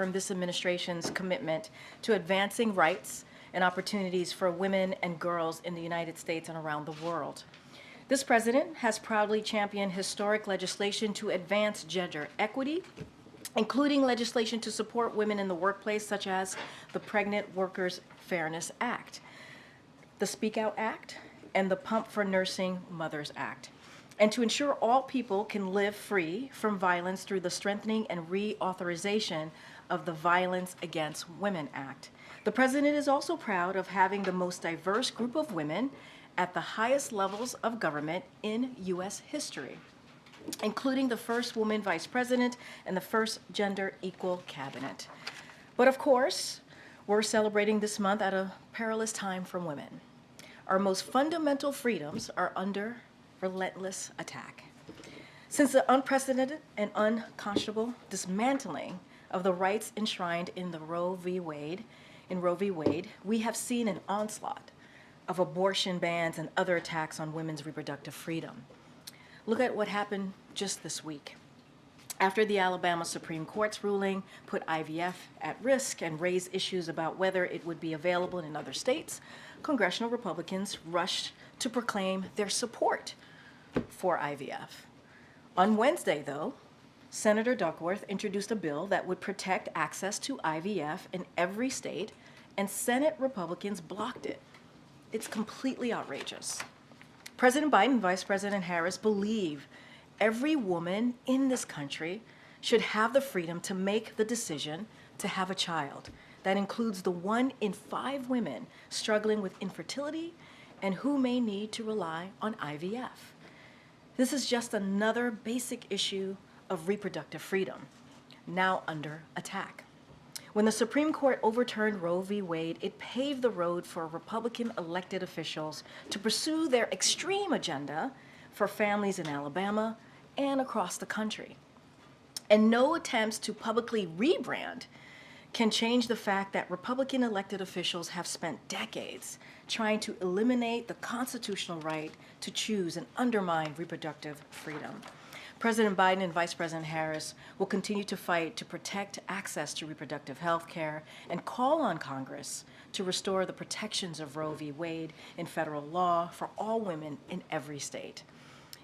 this administration's commitment to advancing rights and opportunities for women and girls in the United States and around the world. This president has proudly championed historic legislation to advance gender equity, including legislation to support women in the workplace, such as the Pregnant Workers Fairness Act, the Speak Out Act, and the Pump for Nursing Mothers Act, and to ensure all people can live free from violence through the strengthening and reauthorization of the Violence Against Women Act. The president is also proud of having the most diverse group of women at the highest levels of government in U.S. history, including the first woman vice president and the first gender equal cabinet. But of course, we're celebrating this month at a perilous time for women. Our most fundamental freedoms are under relentless attack. Since the unprecedented and unconscionable dismantling of the rights enshrined in Roe v. Wade, we have seen an onslaught of abortion bans and other attacks on women's reproductive freedom. Look at what happened just this week. After the Alabama Supreme Court's ruling put IVF at risk and raised issues about whether it would be available in other states, congressional Republicans rushed to proclaim their support for IVF. On Wednesday, though, Senator Duckworth introduced a bill that would protect access to IVF in every state, and Senate Republicans blocked it. It's completely outrageous. President Biden and Vice President Harris believe every woman in this country should have the freedom to make the decision to have a child. That includes the 1 in 5 women struggling with infertility and who may need to rely on IVF. This is just another basic issue of reproductive freedom, now under attack. When the Supreme Court overturned Roe v. Wade, it paved the road for Republican elected officials to pursue their extreme agenda for families in Alabama and across the country. And no attempts to publicly rebrand can change the fact that Republican elected officials have spent decades trying to eliminate the constitutional right to choose and undermine reproductive freedom. President Biden and Vice President Harris will continue to fight to protect access to reproductive health care and call on Congress to restore the protections of Roe v. Wade in federal law for all women in every state.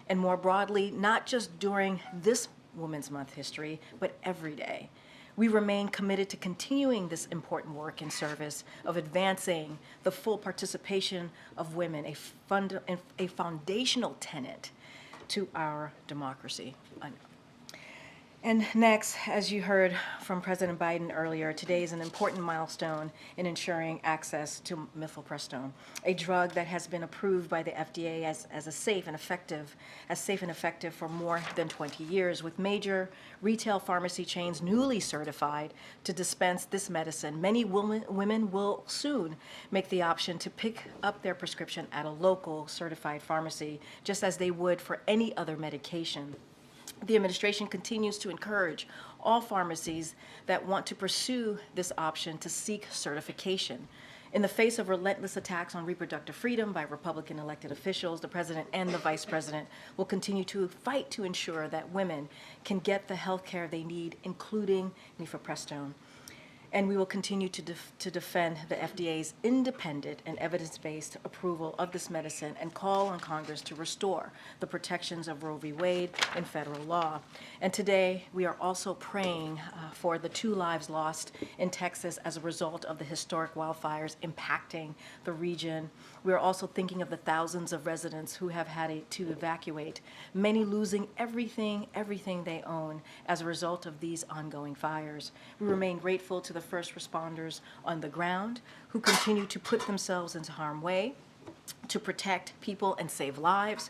And more broadly, not just during this Women's Month history, but every day. We remain committed to continuing this important work in service of advancing the full participation of women, a foundational tenet to our democracy. And next, as you heard from President Biden earlier, today is an important milestone in ensuring access to mifepristone, a drug that has been approved by the FDA as safe and effective for more than 20 years, with major retail pharmacy chains newly certified to dispense this medicine. Many women will soon make the option to pick up their prescription at a local certified pharmacy, just as they would for any other medication. The administration continues to encourage all pharmacies that want to pursue this option to seek certification. In the face of relentless attacks on reproductive freedom by Republican elected officials, the president and the vice president will continue to fight to ensure that women can get the health care they need, including mifepristone. And we will continue to defend the FDA's independent and evidence-based approval of this medicine and call on Congress to restore the protections of Roe v. Wade in federal law. And today, we are also praying for the 2 lives lost in Texas as a result of the historic wildfires impacting the region. We are also thinking of the thousands of residents who have had to evacuate, many losing everything they own as a result of these ongoing fires. We remain grateful to the first responders on the ground who continue to put themselves into harm's way to protect people and save lives.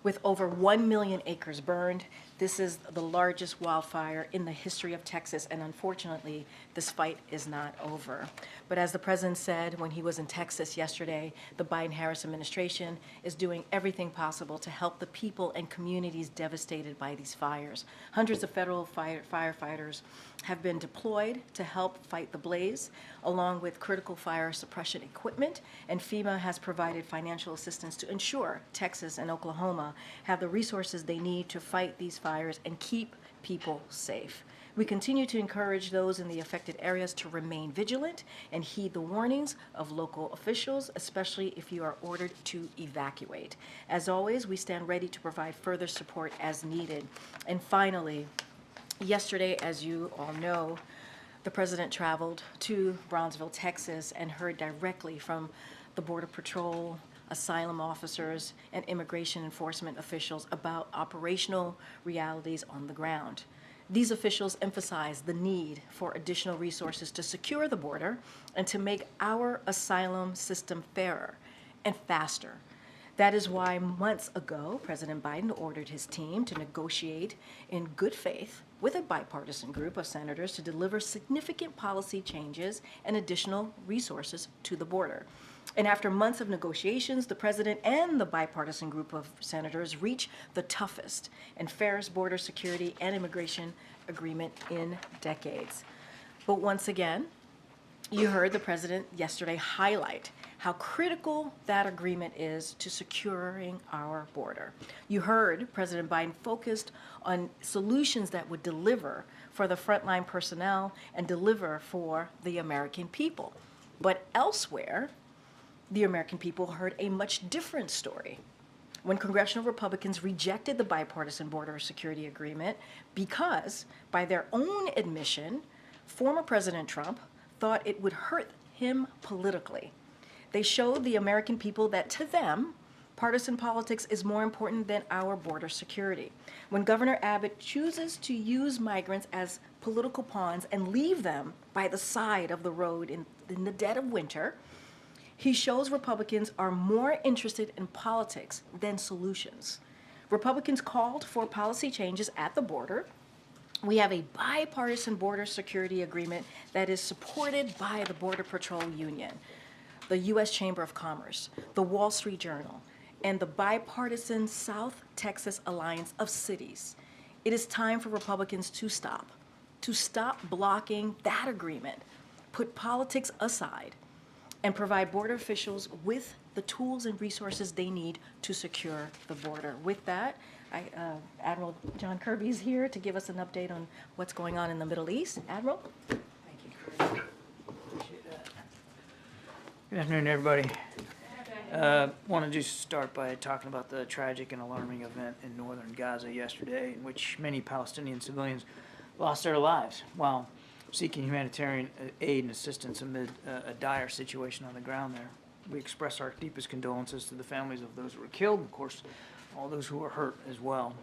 With over 1 million acres burned, this is the largest wildfire in the history of Texas, and unfortunately, this fight is not over. But as the president said when he was in Texas yesterday, the Biden-Harris administration is doing everything possible to help the people and communities devastated by these fires. Hundreds of federal firefighters have been deployed to help fight the blaze, along with critical fire suppression equipment, and FEMA has provided financial assistance to ensure Texas and Oklahoma have the resources they need to fight these fires and keep people safe. We continue to encourage those in the affected areas to remain vigilant and heed the warnings of local officials, especially if you are ordered to evacuate. As always, we stand ready to provide further support as needed. And finally, yesterday, as you all know, the President traveled to Brownsville, Texas, and heard directly from the Border Patrol, asylum officers, and immigration enforcement officials about operational realities on the ground. These officials emphasized the need for additional resources to secure the border and to make our asylum system fairer and faster. That is why months ago, President Biden ordered his team to negotiate in good faith with a bipartisan group of senators to deliver significant policy changes and additional resources to the border. And after months of negotiations, the president and the bipartisan group of senators reached the toughest and fairest border security and immigration agreement in decades. But once again, you heard the president yesterday highlight how critical that agreement is to securing our border. You heard President Biden focused on solutions that would deliver for the frontline personnel and deliver for the American people. But elsewhere, the American people heard a much different story when congressional Republicans rejected the bipartisan border security agreement because, by their own admission, former President Trump thought it would hurt him politically. They showed the American people that to them, partisan politics is more important than our border security. When Governor Abbott chooses to use migrants as political pawns and leave them by the side of the road in the dead of winter, he shows Republicans are more interested in politics than solutions. Republicans called for policy changes at the border. We have a bipartisan border security agreement that is supported by the Border Patrol Union, the U.S. Chamber of Commerce, the Wall Street Journal, and the bipartisan South Texas Alliance of Cities. It is time for Republicans to stop blocking that agreement, put politics aside, and provide border officials with the tools and resources they need to secure the border. With that, Admiral John Kirby is here to give us an update on what's going on in the Middle East. Admiral? Thank you, Karine. Appreciate that. Good afternoon, everybody. Want to just start by talking about the tragic and alarming event in northern Gaza yesterday, in which many Palestinian civilians lost their lives while seeking humanitarian aid and assistance amid a dire situation on the ground there. We express our deepest condolences to the families of those who were killed, and of course, all those who were hurt as well.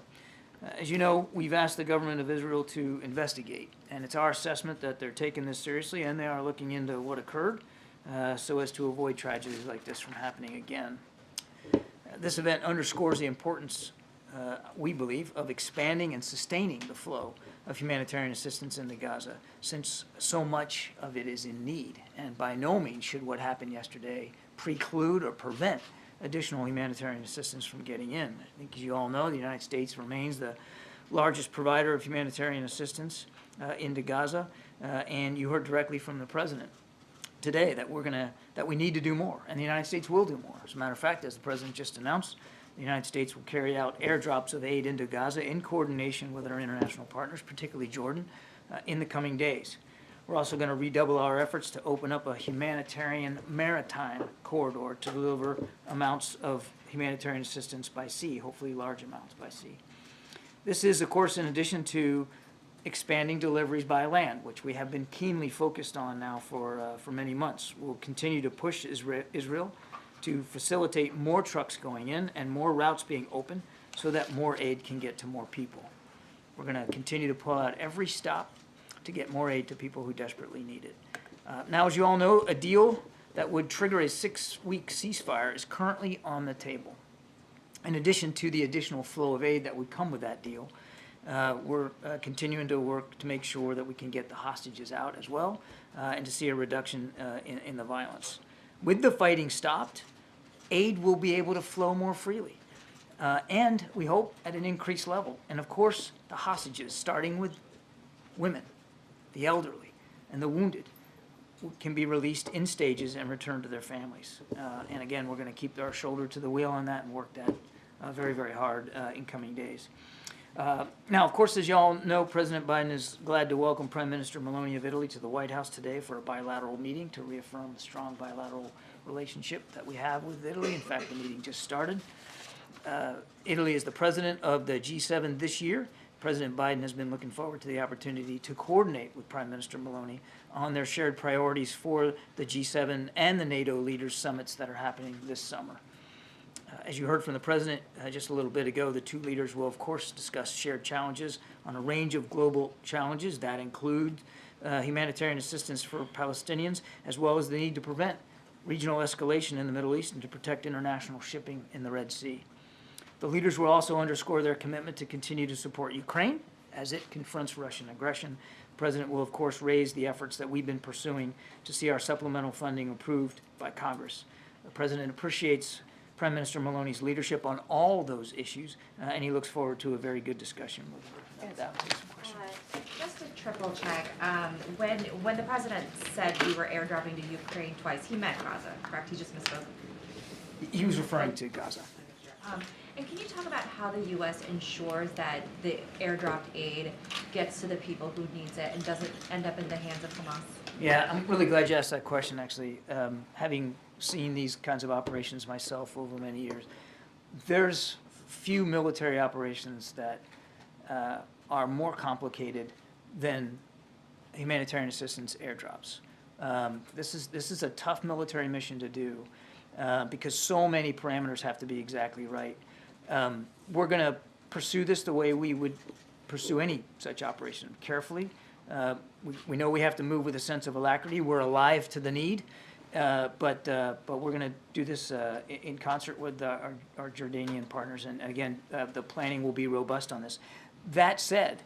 As you know, we've asked the government of Israel to investigate, and it's our assessment that they're taking this seriously and they are looking into what occurred so as to avoid tragedies like this from happening again. This event underscores the importance, we believe, of expanding and sustaining the flow of humanitarian assistance into Gaza, since so much of it is in need, and by no means should what happened yesterday preclude or prevent additional humanitarian assistance from getting in. I think, as you all know, the United States remains the largest provider of humanitarian assistance into Gaza, and you heard directly from the president today that we need to do more, and the United States will do more. As a matter of fact, as the president just announced, the United States will carry out airdrops of aid into Gaza in coordination with our international partners, particularly Jordan, in the coming days. We're also going to redouble our efforts to open up a humanitarian maritime corridor to deliver amounts of humanitarian assistance by sea, hopefully large amounts by sea. This is, of course, in addition to expanding deliveries by land, which we have been keenly focused on now for many months. We'll continue to push Israel to facilitate more trucks going in and more routes being open so that more aid can get to more people. We're going to continue to pull out every stop to get more aid to people who desperately need it. Now, as you all know, a deal that would trigger a 6-week ceasefire is currently on the table. In addition to the additional flow of aid that would come with that deal, we're continuing to work to make sure that we can get the hostages out as well and to see a reduction in the violence. With the fighting stopped, aid will be able to flow more freely, and we hope at an increased level. And of course, the hostages, starting with women, the elderly, and the wounded, can be released in stages and returned to their families. And again, we're going to keep our shoulder to the wheel on that and work that very, very hard in coming days. Now, of course, as you all know, President Biden is glad to welcome Prime Minister Meloni of Italy to the White House today for a bilateral meeting to reaffirm the strong bilateral relationship that we have with Italy. In fact, the meeting just started. Italy is the president of the G7 this year. President Biden has been looking forward to the opportunity to coordinate with Prime Minister Meloni on their shared priorities for the G7 and the NATO leaders summits that are happening this summer. As you heard from the president just a little bit ago, the two leaders will, of course, discuss shared challenges on a range of global challenges that include humanitarian assistance for Palestinians, as well as the need to prevent regional escalation in the Middle East and to protect international shipping in the Red Sea. The leaders will also underscore their commitment to continue to support Ukraine as it confronts Russian aggression. The president will, of course, raise the efforts that we've been pursuing to see our supplemental funding approved by Congress. The president appreciates Prime Minister Meloni's leadership on all those issues, and he looks forward to a very good discussion with her. With that, take some questions. Just to triple check, when the president said we were airdropping to Ukraine twice, he meant Gaza, correct? He just misspoke. He was referring to Gaza. And can you talk about how the U.S. ensures that the airdropped aid gets to the people who needs it and doesn't end up in the hands of Hamas? Yeah, I'm really glad you asked that question, actually. Having seen these kinds of operations myself over many years, there's few military operations that are more complicated than humanitarian assistance airdrops. This is a tough military mission to do because so many parameters have to be exactly right. We're going to pursue this the way we would pursue any such operation, carefully. We know we have to move with a sense of alacrity. We're alive to the need, but we're going to do this in concert with our Jordanian partners. And again, the planning will be robust on this. That said,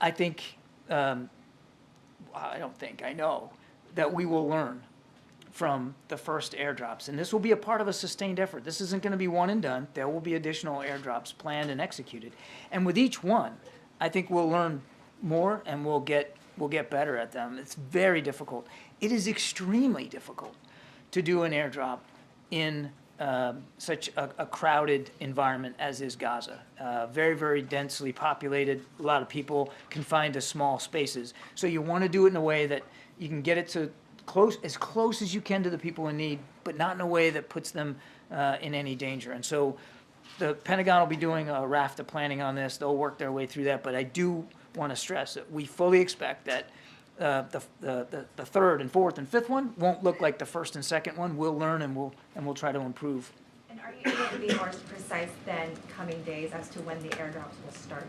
I know that we will learn from the first airdrops. And this will be a part of a sustained effort. This isn't going to be one and done. There will be additional airdrops planned and executed. And with each one, I think we'll learn more and we'll get better at them. It's very difficult. It is extremely difficult to do an airdrop in such a crowded environment as is Gaza. Very, very densely populated, a lot of people confined to small spaces. So you want to do it in a way that you can get it to as close as you can to the people in need, but not in a way that puts them in any danger. And so the Pentagon will be doing a raft of planning on this. They'll work their way through that, but I do want to stress that we fully expect that the third and fourth and fifth one won't look like the first and second one. We'll learn and we'll try to improve. And are you able to be more precise than coming days as to when the airdrops will start?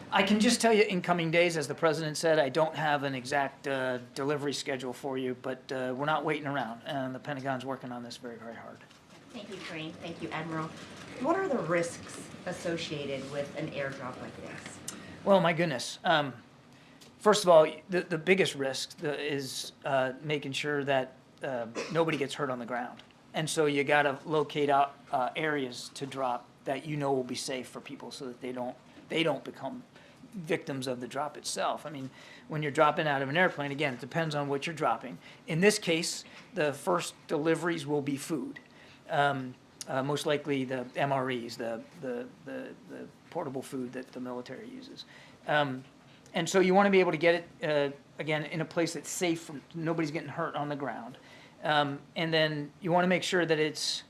I can just tell you in coming days, as the president said, I don't have an exact delivery schedule for you, but we're not waiting around, and the Pentagon's working on this very, very hard. Thank you, Karine. Thank you, Admiral. What are the risks associated with an airdrop like this? Well, my goodness. First of all, the biggest risk is making sure that nobody gets hurt on the ground. And so you got to locate out areas to drop that you know will be safe for people so that they don't become victims of the drop itself. I mean, when you're dropping out of an airplane, again, it depends on what you're dropping. In this case, the first deliveries will be food. Most likely the MREs, the portable food that the military uses. And so you want to be able to get it, again, in a place that's safe, nobody's getting hurt on the ground. And then you want to make sure that it's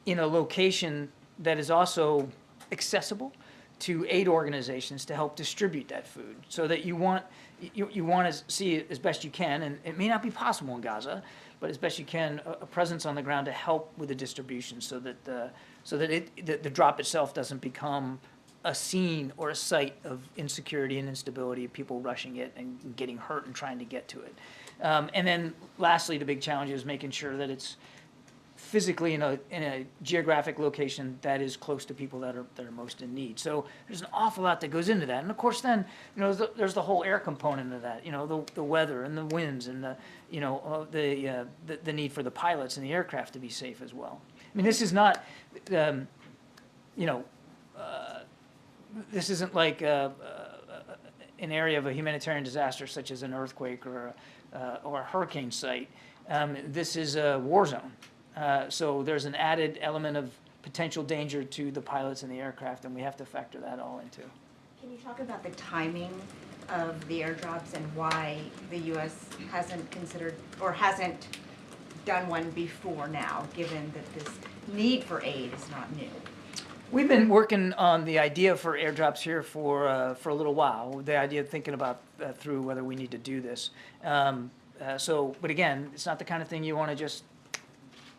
in a location that is also accessible to aid organizations to help distribute that food, so that you want to see it as best you can, and it may not be possible in Gaza, but as best you can, a presence on the ground to help with the distribution, so that the drop itself doesn't become a scene or a site of insecurity and instability, people rushing it and getting hurt and trying to get to it. And then lastly, the big challenge is making sure that it's physically in a geographic location that is close to people that are most in need. So there's an awful lot that goes into that. And of course then, there's the whole air component of that, the weather and the winds and the need for the pilots and the aircraft to be safe as well. I mean, this is not, this isn't like an area of a humanitarian disaster such as an earthquake or a hurricane site. This is a war zone. So there's an added element of potential danger to the pilots and the aircraft, and we have to factor that all into. Can you talk about the timing of the airdrops and why the U.S. hasn't considered or hasn't done one before now, given that this need for aid is not new? We've been working on the idea for airdrops here for a little while. The idea of thinking about through whether we need to do this. But again, it's not the kind of thing you want to just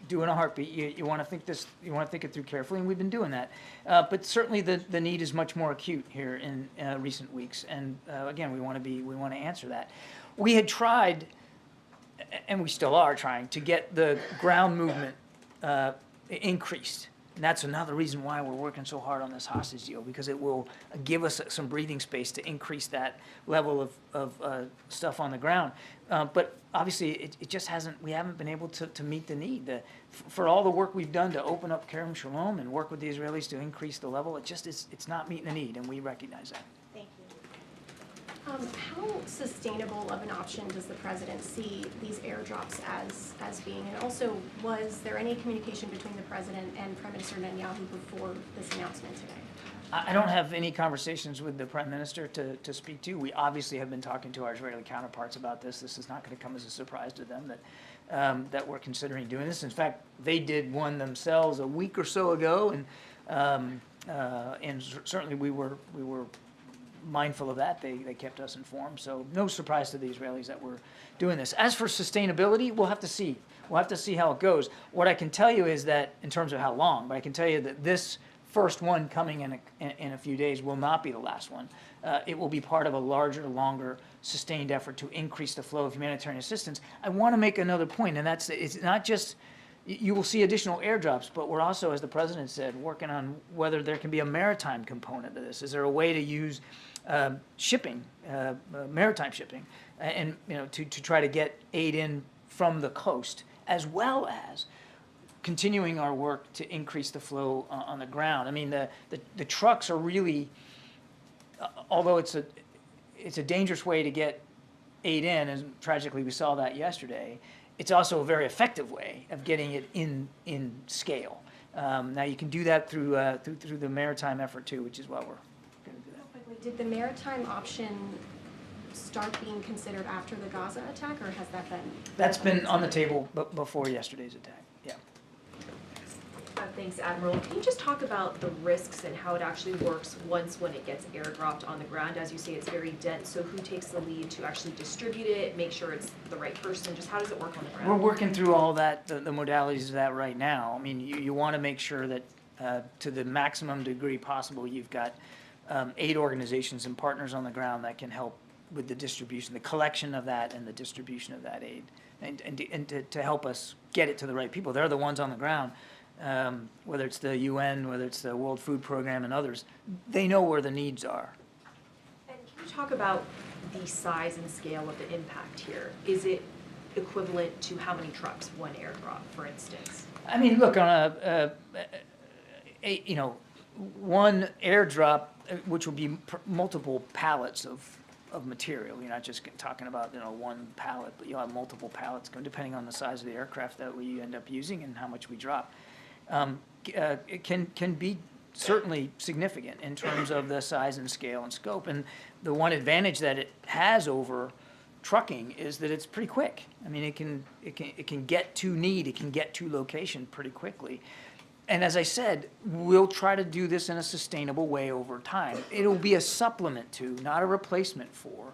do in a heartbeat. You want to think this. You want to think it through carefully, and we've been doing that. But certainly, the need is much more acute here in recent weeks. And again, we want to answer that. We had tried, and we still are trying, to get the ground movement increased. And that's another reason why we're working so hard on this hostage deal, because it will give us some breathing space to increase that level of stuff on the ground. But obviously, it just hasn't, we haven't been able to meet the need. For all the work we've done to open up Kerem Shalom and work with the Israelis to increase the level, it's not meeting the need, and we recognize that. Thank you. How sustainable of an option does the president see these airdrops as being? And also, was there any communication between the president and Prime Minister Netanyahu before this announcement today? I don't have any conversations with the Prime Minister to speak to. We obviously have been talking to our Israeli counterparts about this. This is not going to come as a surprise to them that we're considering doing this. In fact, they did one themselves a week or so ago, and certainly we were mindful of that. They kept us informed. So no surprise to the Israelis that we're doing this. As for sustainability, we'll have to see. We'll have to see how it goes. What I can tell you is that, in terms of how long, but I can tell you that this first one coming in a few days will not be the last one. It will be part of a larger, longer, sustained effort to increase the flow of humanitarian assistance. I want to make another point, and that's it's not just, you will see additional airdrops, but we're also, as the president said, working on whether there can be a maritime component to this. Is there a way to use shipping, maritime shipping, and to try to get aid in from the coast, as well as continuing our work to increase the flow on the ground. I mean, the trucks are really, although it's a dangerous way to get aid in, and tragically we saw that yesterday, it's also a very effective way of getting it in scale. Now you can do that through the maritime effort too, which is why we're going to do that. Real quickly, did the maritime option start being considered after the Gaza attack, or has that been? That's been on the table before yesterday's attack. Yeah. Thanks, Admiral. Can you just talk about the risks and how it actually works when it gets airdropped on the ground? As you say, it's very dense, so who takes the lead to actually distribute it, make sure it's the right person? Just how does it work on the ground? We're working through all that, the modalities of that right now. I mean, you want to make sure that to the maximum degree possible, you've got aid organizations and partners on the ground that can help with the distribution, the collection of that and the distribution of that aid, and to help us get it to the right people. They're the ones on the ground. Whether it's the UN, whether it's the World Food Program and others, they know where the needs are. And can you talk about the size and scale of the impact here? Is it equivalent to how many trucks, one airdrop, for instance? I mean, look, on one airdrop, which would be multiple pallets of material. You're not just talking about one pallet, but you'll have multiple pallets depending on the size of the aircraft that we end up using and how much we drop. It can be certainly significant in terms of the size and scale and scope. And the one advantage that it has over trucking is that it's pretty quick. I mean, it can get to need, it can get to location pretty quickly. And as I said, we'll try to do this in a sustainable way over time. It'll be a supplement to, not a replacement for,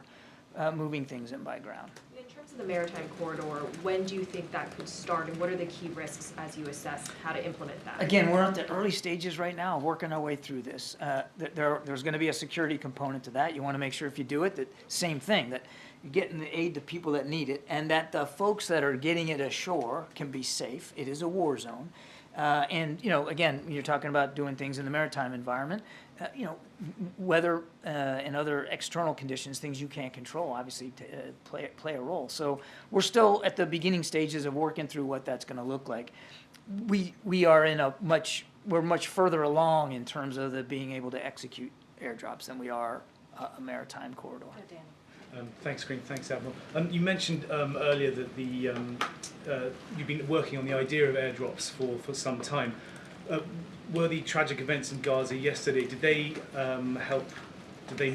moving things in by ground. In terms of the maritime corridor, when do you think that could start, and what are the key risks as you assess how to implement that? Again, we're at the early stages right now, working our way through this. There's going to be a security component to that. You want to make sure if you do it, that same thing, that you're getting the aid to people that need it, and that the folks that are getting it ashore can be safe. It is a war zone. And, again, when you're talking about doing things in the maritime environment, weather and other external conditions, things you can't control, obviously play a role. So we're still at the beginning stages of working through what that's going to look like. We are we're much further along in terms of being able to execute airdrops than we are a maritime corridor. Thanks, Karine. Thanks, Admiral. You mentioned earlier that you've been working on the idea of airdrops for some time. were the tragic events in Gaza yesterday, did they help? Did they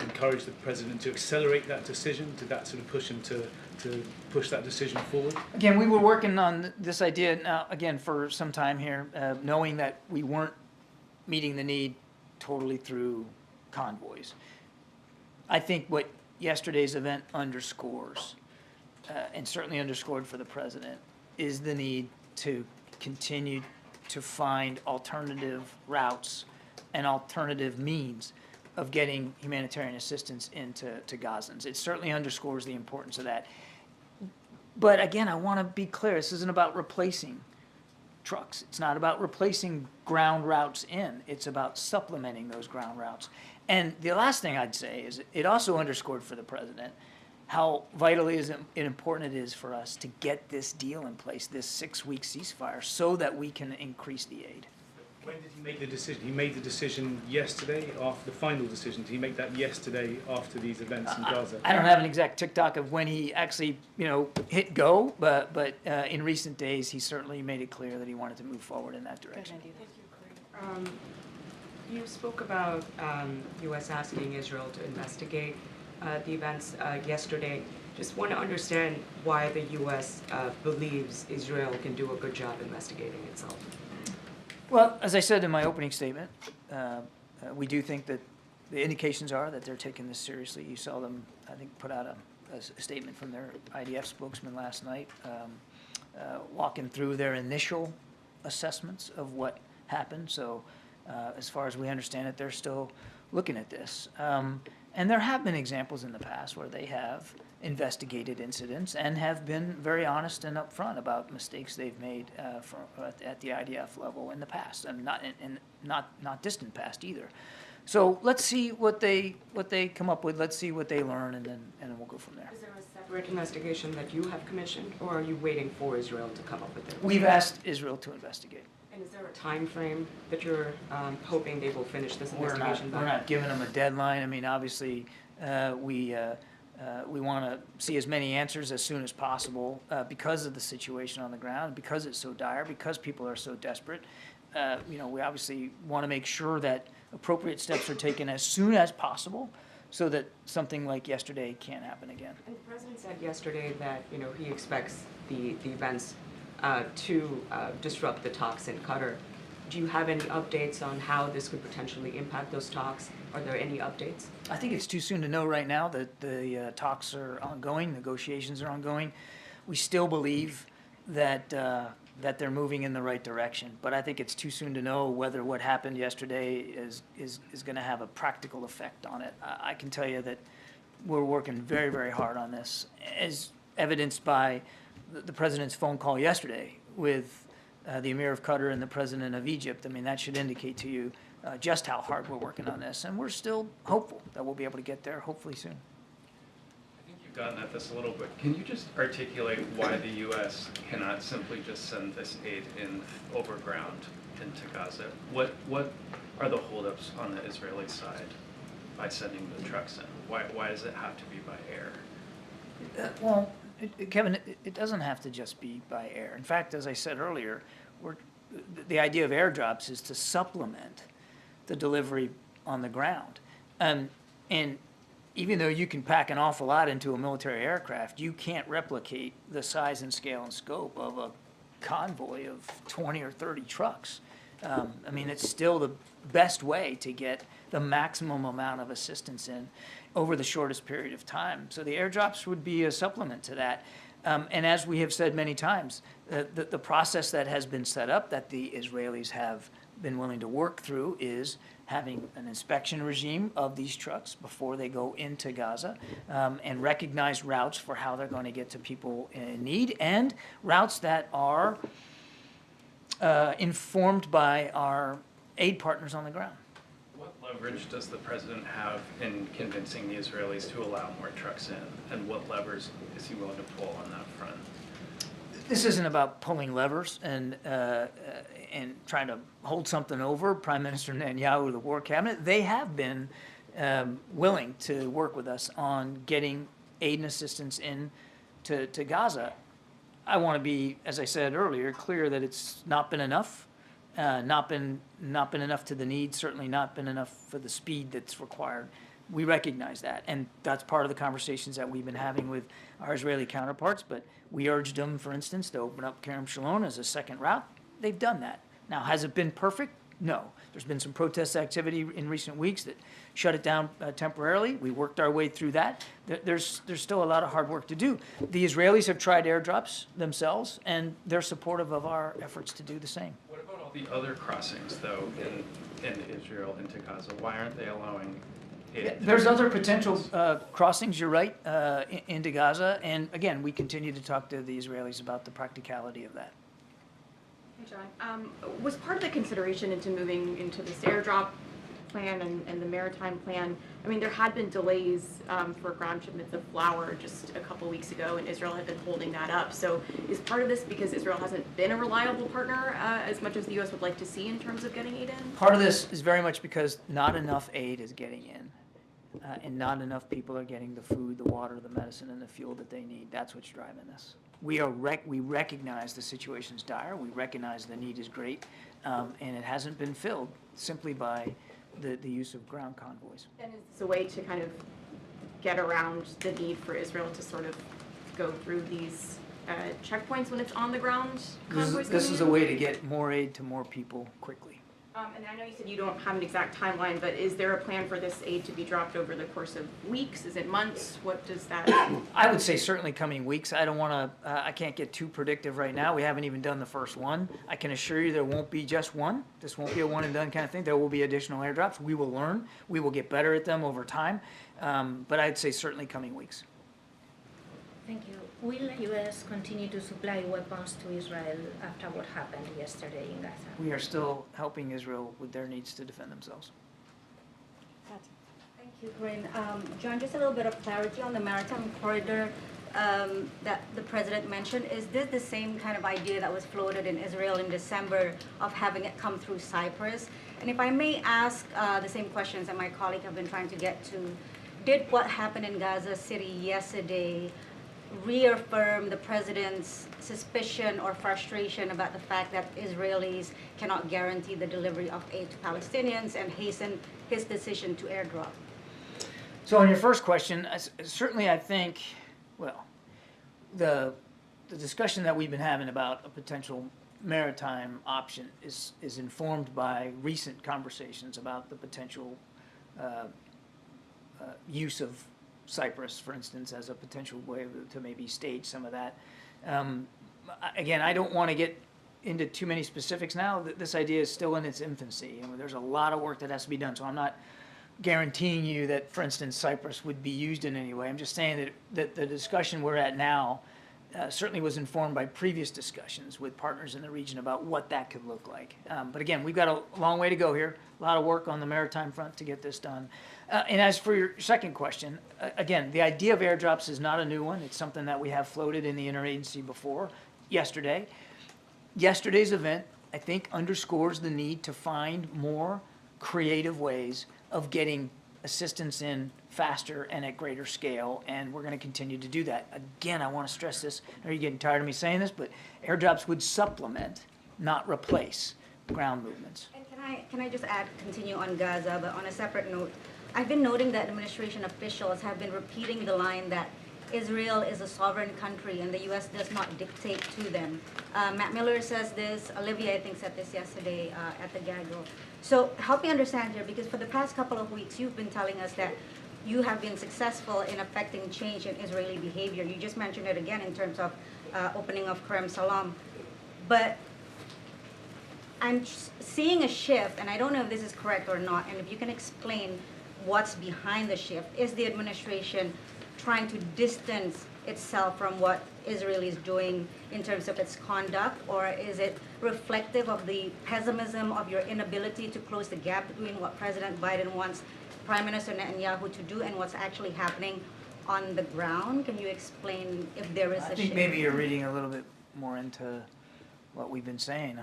encourage the president to accelerate that decision? Did that sort of push him to push that decision forward? Again, we were working on this idea now, again, for some time here, knowing that we weren't meeting the need totally through convoys. I think what yesterday's event underscores, and certainly underscored for the president, is the need to continue to find alternative routes and alternative means of getting humanitarian assistance into Gazans. It certainly underscores the importance of that. But again, I want to be clear, this isn't about replacing trucks. It's not about replacing ground routes in. It's about supplementing those ground routes. And the last thing I'd say is it also underscored for the president how vitally important it is for us to get this deal in place, this 6-week ceasefire, so that we can increase the aid. When did he make the decision? He made the decision yesterday, after the final decision. Did he make that yesterday after these events in Gaza? I don't have an exact tick-tock of when he actually, hit go, but in recent days, he certainly made it clear that he wanted to move forward in that direction. You spoke about U.S. asking Israel to investigate the events yesterday. Just want to understand why the U.S. believes Israel can do a good job investigating itself. Well, as I said in my opening statement, we do think that the indications are that they're taking this seriously. You saw them, I think, put out a statement from their IDF spokesman last night, walking through their initial assessments of what happened. So as far as we understand it, they're still looking at this. And there have been examples in the past where they have investigated incidents and have been very honest and upfront about mistakes they've made at the IDF level in the past, and not distant past either. So let's see what they come up with. Let's see what they learn, and then we'll go from there. Is there a separate investigation that you have commissioned, or are you waiting for Israel to come up with it? We've asked Israel to investigate. And is there a time frame that you're hoping they will finish this investigation by? We're not giving them a deadline. I mean, obviously, we want to see as many answers as soon as possible because of the situation on the ground, because it's so dire, because people are so desperate. We obviously want to make sure that appropriate steps are taken as soon as possible so that something like yesterday can't happen again. And the president said yesterday that he expects the events to disrupt the talks in Qatar. Do you have any updates on how this could potentially impact those talks? Are there any updates? I think it's too soon to know right now that the talks are ongoing, negotiations are ongoing. We still believe that they're moving in the right direction, but I think it's too soon to know whether what happened yesterday is going to have a practical effect on it. I can tell you that we're working very, very hard on this, as evidenced by the president's phone call yesterday with the Emir of Qatar and the president of Egypt. I mean, that should indicate to you just how hard we're working on this, and we're still hopeful that we'll be able to get there, hopefully soon. I think you've gotten at this a little bit. Can you just articulate why the U.S. cannot simply just send this aid in overground into Gaza? What are the holdups on the Israeli side by sending the trucks in? Why does it have to be by air? Well, Kevin, it doesn't have to just be by air. In fact, as I said earlier, the idea of airdrops is to supplement the delivery on the ground. And even though you can pack an awful lot into a military aircraft, you can't replicate the size and scale and scope of a convoy of 20 or 30 trucks. I mean, it's still the best way to get the maximum amount of assistance in over the shortest period of time. So the airdrops would be a supplement to that. And as we have said many times, the process that has been set up that the Israelis have been willing to work through is having an inspection regime of these trucks before they go into Gaza, and recognize routes for how they're going to get to people in need, and routes that are informed by our aid partners on the ground. What leverage does the president have in convincing the Israelis to allow more trucks in, and what levers is he willing to pull on that front? This isn't about pulling levers and trying to hold something over. Prime Minister Netanyahu, the War Cabinet, they have been willing to work with us on getting aid and assistance in to Gaza. I want to be, as I said earlier, clear that it's not been enough. not been enough to the need, certainly not been enough for the speed that's required. We recognize that, and that's part of the conversations that we've been having with our Israeli counterparts, but we urged them, for instance, to open up Kerem Shalom as a second route. They've done that. Now, has it been perfect? No. There's been some protest activity in recent weeks that shut it down temporarily. We worked our way through that. There's still a lot of hard work to do. The Israelis have tried airdrops themselves, and they're supportive of our efforts to do the same. What about all the other crossings, though, in Israel into Gaza? Why aren't they allowing aid? There's other potential crossings, you're right, into Gaza. And again, we continue to talk to the Israelis about the practicality of that. Hey, John. Was part of the consideration into moving into this airdrop plan and the Maritime plan, I mean, there had been delays for ground shipments of flour just a couple weeks ago, and Israel had been holding that up. So is part of this because Israel hasn't been a reliable partner as much as the U.S. would like to see in terms of getting aid in? Part of this is very much because not enough aid is getting in, and not enough people are getting the food, the water, the medicine, and the fuel that they need. That's what's driving this. We recognize the situation's dire. We recognize the need is great, and it hasn't been filled simply by the use of ground convoys. And is this a way to kind of get around the need for Israel to sort of go through these checkpoints when it's on the ground convoys? This is a way to get more aid to more people quickly. And I know you said you don't have an exact timeline, but is there a plan for this aid to be dropped over the course of weeks? Is it months? What does that? I would say certainly coming weeks. I don't want to, I can't get too predictive right now. We haven't even done the first one. I can assure you there won't be just one. This won't be a one and done kind of thing. There will be additional airdrops. We will learn. We will get better at them over time. But I'd say certainly coming weeks. Thank you. Will the U.S. continue to supply weapons to Israel after what happened yesterday in Gaza? We are still helping Israel with their needs to defend themselves. Thank you, Karine. John, just a little bit of clarity on the Maritime corridor that the president mentioned. Is this the same kind of idea that was floated in Israel in December of having it come through Cyprus? And if I may ask the same questions that my colleague have been trying to get to, did what happened in Gaza City yesterday reaffirm the president's suspicion or frustration about the fact that Israelis cannot guarantee the delivery of aid to Palestinians and hasten his decision to airdrop? So on your first question, certainly I think, well, the discussion that we've been having about a potential maritime option is informed by recent conversations about the potential use of Cyprus, for instance, as a potential way to maybe stage some of that. Again, I don't want to get into too many specifics now. This idea is still in its infancy, and there's a lot of work that has to be done. So I'm not guaranteeing you that, for instance, Cyprus would be used in any way. I'm just saying that the discussion we're at now certainly was informed by previous discussions with partners in the region about what that could look like. But again, we've got a long way to go here, a lot of work on the maritime front to get this done. And as for your second question, again, the idea of airdrops is not a new one. It's something that we have floated in the interagency before, yesterday. Yesterday's event, I think, underscores the need to find more creative ways of getting assistance in faster and at greater scale, and we're going to continue to do that. Again, I want to stress this. I know you're getting tired of me saying this, but airdrops would supplement, not replace, ground movements. And can I just continue on Gaza, but on a separate note, I've been noting that administration officials have been repeating the line that Israel is a sovereign country and the U.S. does not dictate to them. Matt Miller says this, Olivia, I think, said this yesterday at the Gaggle. So help me understand here, because for the past couple of weeks, you've been telling us that you have been successful in affecting change in Israeli behavior. You just mentioned it again in terms of opening of Kerem Shalom. But I'm seeing a shift, and I don't know if this is correct or not, and if you can explain what's behind the shift. Is the administration trying to distance itself from what Israel is doing in terms of its conduct, or is it reflective of the pessimism of your inability to close the gap between what President Biden wants Prime Minister Netanyahu to do and what's actually happening on the ground? Can you explain if there is a shift? I think maybe you're reading a little bit more into what we've been saying.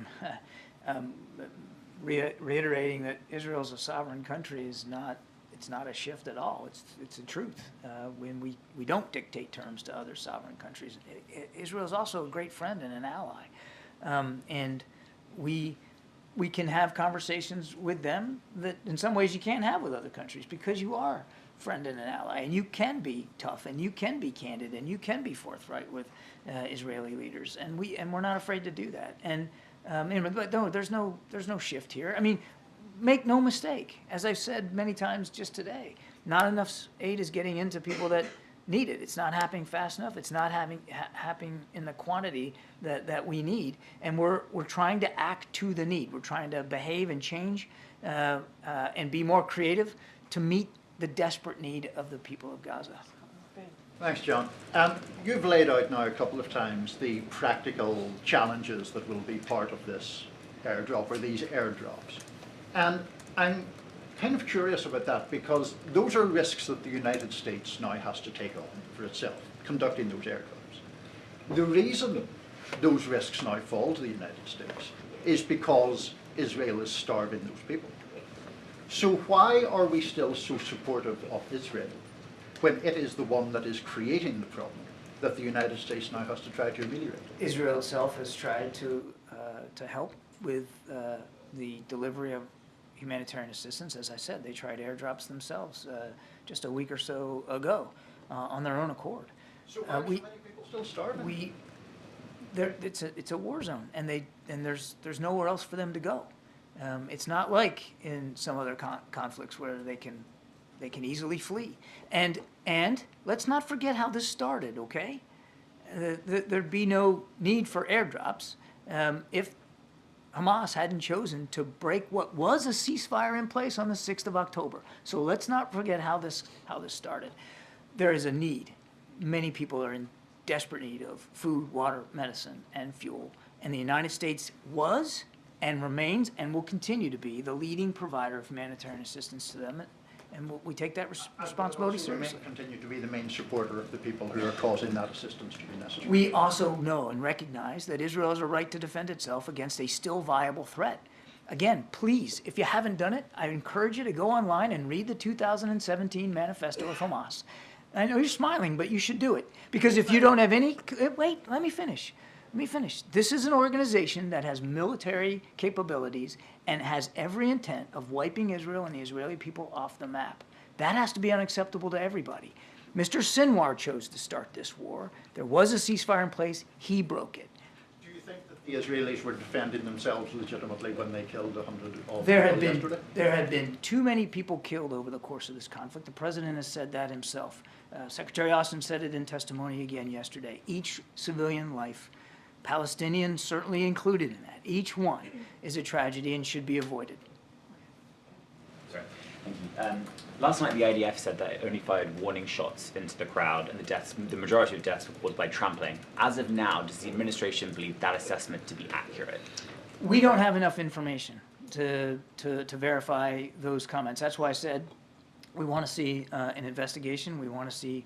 Reiterating that Israel's a sovereign country is not, it's not a shift at all. It's a truth. When we don't dictate terms to other sovereign countries. Israel is also a great friend and an ally, and we we can have conversations with them that in some ways you can't have with other countries because you are a friend and an ally, and you can be tough, and you can be candid, and you can be forthright with Israeli leaders, and we're not afraid to do that. And but no, there's no shift here. I mean, make no mistake, as I've said many times just today, not enough aid is getting into people that need it. It's not happening fast enough. It's not happening in the quantity that we need. And we're trying to act to the need. We're trying to behave and change and be more creative to meet the desperate need of the people of Gaza. Thanks, John. You've laid out now a couple of times the practical challenges that will be part of this airdrop or these airdrops. And I'm kind of curious about that because those are risks that the United States now has to take on for itself, conducting those airdrops. The reason those risks now fall to the United States is because Israel is starving those people. So why are we still so supportive of Israel when it is the one that is creating the problem that the United States now has to try to ameliorate? Israel itself has tried to help with the delivery of humanitarian assistance. As I said, they tried airdrops themselves just a week or so ago on their own accord. So why are so many people still starving? It's a war zone, and there's nowhere else for them to go. It's not like in some other conflicts where they can easily flee. And let's not forget how this started. Okay, there'd be no need for airdrops if Hamas hadn't chosen to break what was a ceasefire in place on the 6th of October. So let's not forget how this started. There is a need. Many people are in desperate need of food, water, medicine, and fuel. And the United States was and remains and will continue to be the leading provider of humanitarian assistance to them. And we take that responsibility seriously. Continue to be the main supporter of the people who are causing that assistance to be necessary. We also know and recognize that Israel has a right to defend itself against a still viable threat. Again, please, if you haven't done it, I encourage you to go online and read the 2017 manifesto of Hamas. I know you're smiling, but you should do it. Because if you don't have any... Wait, let me finish. This is an organization that has military capabilities and has every intent of wiping Israel and the Israeli people off the map. That has to be unacceptable to everybody. Mr. Sinwar chose to start this war. There was a ceasefire in place. He broke it. Do you think that the Israelis were defending themselves legitimately when they killed 100 of There yesterday? had been too many people killed over the course of this conflict. The president has said that himself. Secretary Austin said it in testimony again yesterday. Each civilian life, Palestinians certainly included in that, each one is a tragedy and should be avoided. Sorry. Thank you. Last night the IDF said that it only fired warning shots into the crowd and the majority of deaths were caused by trampling. As of now, does the administration believe that assessment to be accurate? We don't have enough information to verify those comments. That's why I said we want to see an investigation. We want to see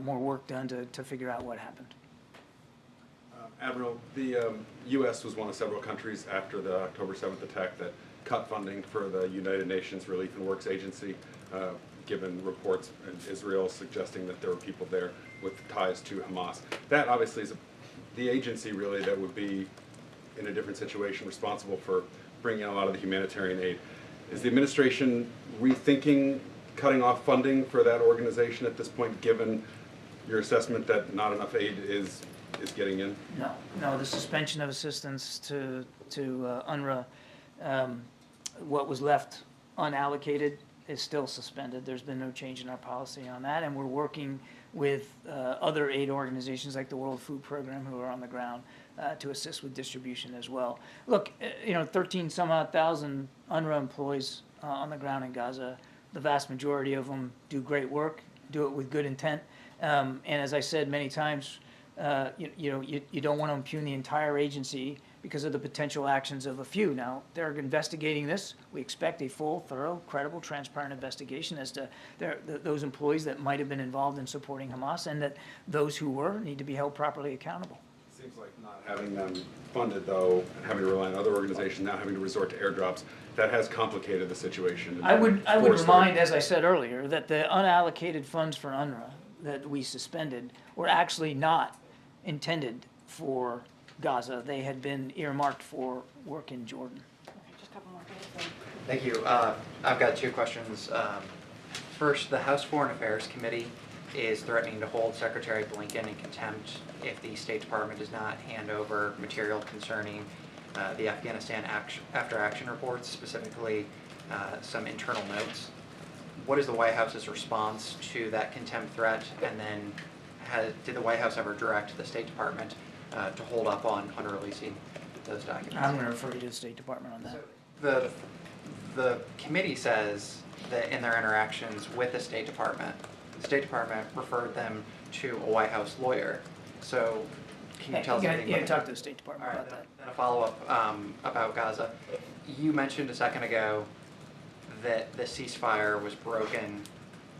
more work done to figure out what happened. Admiral, the U.S. was one of several countries after the October 7th attack that cut funding for the United Nations Relief and Works Agency, given reports in Israel suggesting that there were people there with ties to Hamas. That obviously is the agency really that would be in a different situation responsible for bringing a lot of the humanitarian aid. Is the administration rethinking cutting off funding for that organization at this point, given your assessment that not enough aid is getting in? No, the suspension of assistance to UNRWA, what was left unallocated is still suspended. There's been no change in our policy on that, and we're working with other aid organizations like the World Food Program who are on the ground to assist with distribution as well. Look, 13 some odd thousand UNRWA employees on the ground in Gaza. The vast majority of them do great work, do it with good intent, and as I said many times, you don't want to impugn the entire agency because of the potential actions of a few. Now, they're investigating this. We expect a full, thorough, credible, transparent investigation as to those employees that might have been involved in supporting Hamas, and that those who were need to be held properly accountable. Seems like not having them funded, though, and having to rely on other organizations, now having to resort to airdrops, that has complicated the situation. I would remind, as I said earlier, that the unallocated funds for UNRWA that we suspended were actually not intended for Gaza. They had been earmarked for work in Jordan. couple more. Thank you. I've got two questions. First, the House Foreign Affairs Committee is threatening to hold Secretary Blinken in contempt if the State Department does not hand over material concerning the Afghanistan after action reports, specifically some internal notes. What is the White House's response to that contempt threat? And then did the White House ever direct the State Department to hold up on releasing those documents? I'm going to refer you to the State Department on that. So the committee says that in their interactions with the State Department referred them to a White House lawyer. So can you tell us anything? Yeah, talk to the State Department about that. Then a follow-up about Gaza. You mentioned a second ago that the ceasefire was broken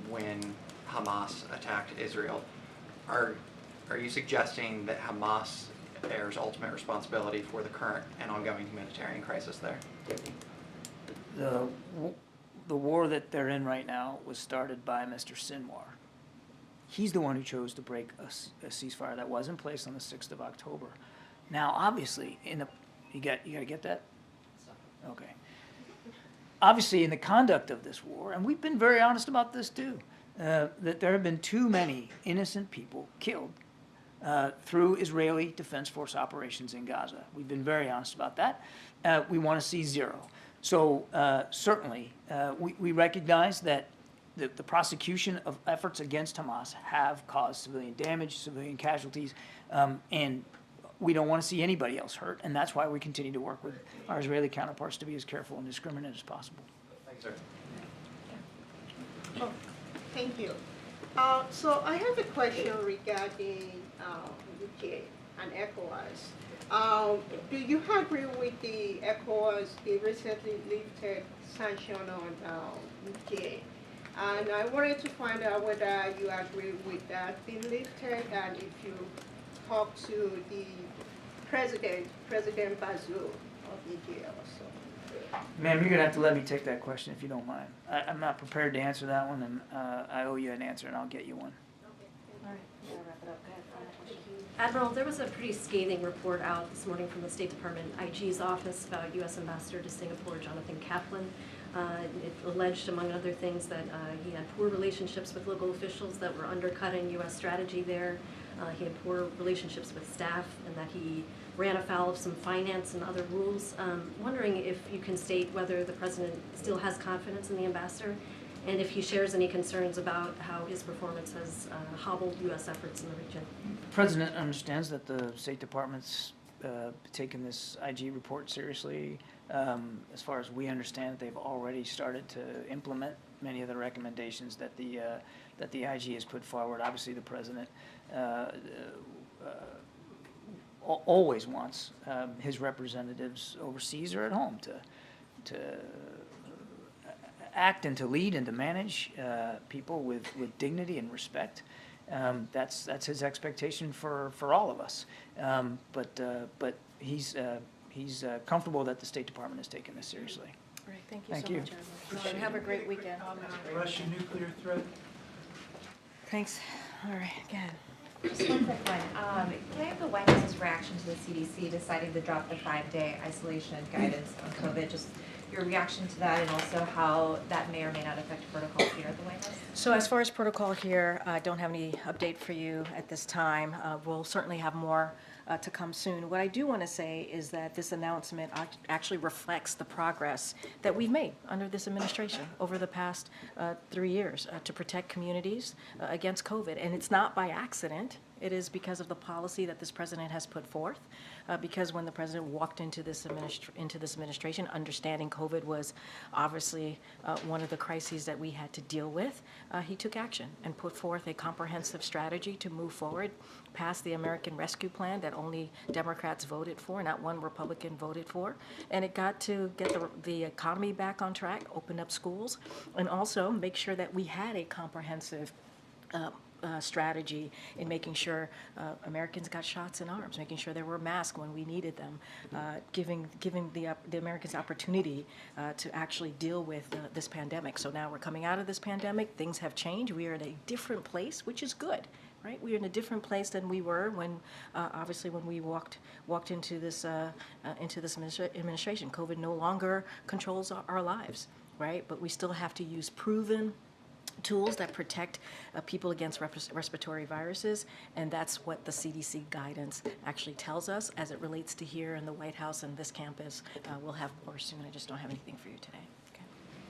when Hamas attacked Israel. Are you suggesting that Hamas bears ultimate responsibility for the current and ongoing humanitarian crisis there? The war that they're in right now was started by Mr. Sinwar. He's the one who chose to break a ceasefire that was in place on the 6th of October. Now, obviously, you got to get that? Okay. Obviously, in the conduct of this war, and we've been very honest about this too, that there have been too many innocent people killed through Israeli Defense Force operations in Gaza. We've been very honest about that. We want to see zero. So certainly, we recognize that the prosecution of efforts against Hamas have caused civilian damage, civilian casualties, and we don't want to see anybody else hurt, and that's why we continue to work with our Israeli counterparts to be as careful and discriminate as possible. Thanks, sir. Oh, thank you. So I have a question regarding UK and ECOWAS. Do you agree with the ECOWAS, the recently lifted sanction on UK? And I wanted to find out whether you agree with that being lifted, and if you talk to the President Bazoum of UK also. Ma'am, you're going to have to let me take that question if you don't mind. I'm not prepared to answer that one, and I owe you an answer, and I'll get you one. All right, yeah, wrap it up. Go ahead, final question. Admiral, there was a pretty scathing report out this morning from the State Department IG's office about U.S. Ambassador to Singapore, Jonathan Kaplan. It alleged, among other things, that he had poor relationships with local officials that were undercutting U.S. strategy there. He had poor relationships with staff, and that he ran afoul of some finance and other rules. Wondering if you can state whether the President still has confidence in the ambassador, and if he shares any concerns about how his performance has hobbled U.S. efforts in the region. The President understands that the State Department's taken this IG report seriously. As far as we understand, they've already started to implement many of the recommendations that the IG has put forward. Obviously, the President always wants his representatives overseas or at home to act and to lead and to manage people with dignity and respect. That's his expectation for all of us. But he's comfortable that the State Department has taken this seriously. All right, thank you Thank so you. much, Admiral. Have a great weekend. Russian nuclear threat? Thanks. All right, again. Just one quick one. Can I have the White House's reaction to the CDC deciding to drop the 5-day isolation guidance on COVID? Just your reaction to that, and also how that may or may not affect protocol here at the White House? So as far as protocol here, I don't have any update for you at this time. We'll certainly have more to come soon. What I do want to say is that this announcement actually reflects the progress that we've made under this administration over the past 3 years to protect communities against COVID. And it's not by accident. It is because of the policy that this president has put forth. Because when the president walked into this administration, understanding COVID was obviously one of the crises that we had to deal with, he took action and put forth a comprehensive strategy to move forward past the American Rescue Plan that only Democrats voted for, not one Republican voted for. And it got to get the economy back on track, open up schools, and also make sure that we had a comprehensive strategy in making sure Americans got shots in arms, making sure there were masks when we needed them, giving the Americans opportunity to actually deal with this pandemic. So now we're coming out of this pandemic. Things have changed. We are in a different place, which is good. right? We're in a different place than we were when, obviously, when we walked into this administration. COVID no longer controls our lives, right? But we still have to use proven tools that protect people against respiratory viruses, and that's what the CDC guidance actually tells us as it relates to here in the White House and this campus. We'll have more soon. I just don't have anything for you today. Okay.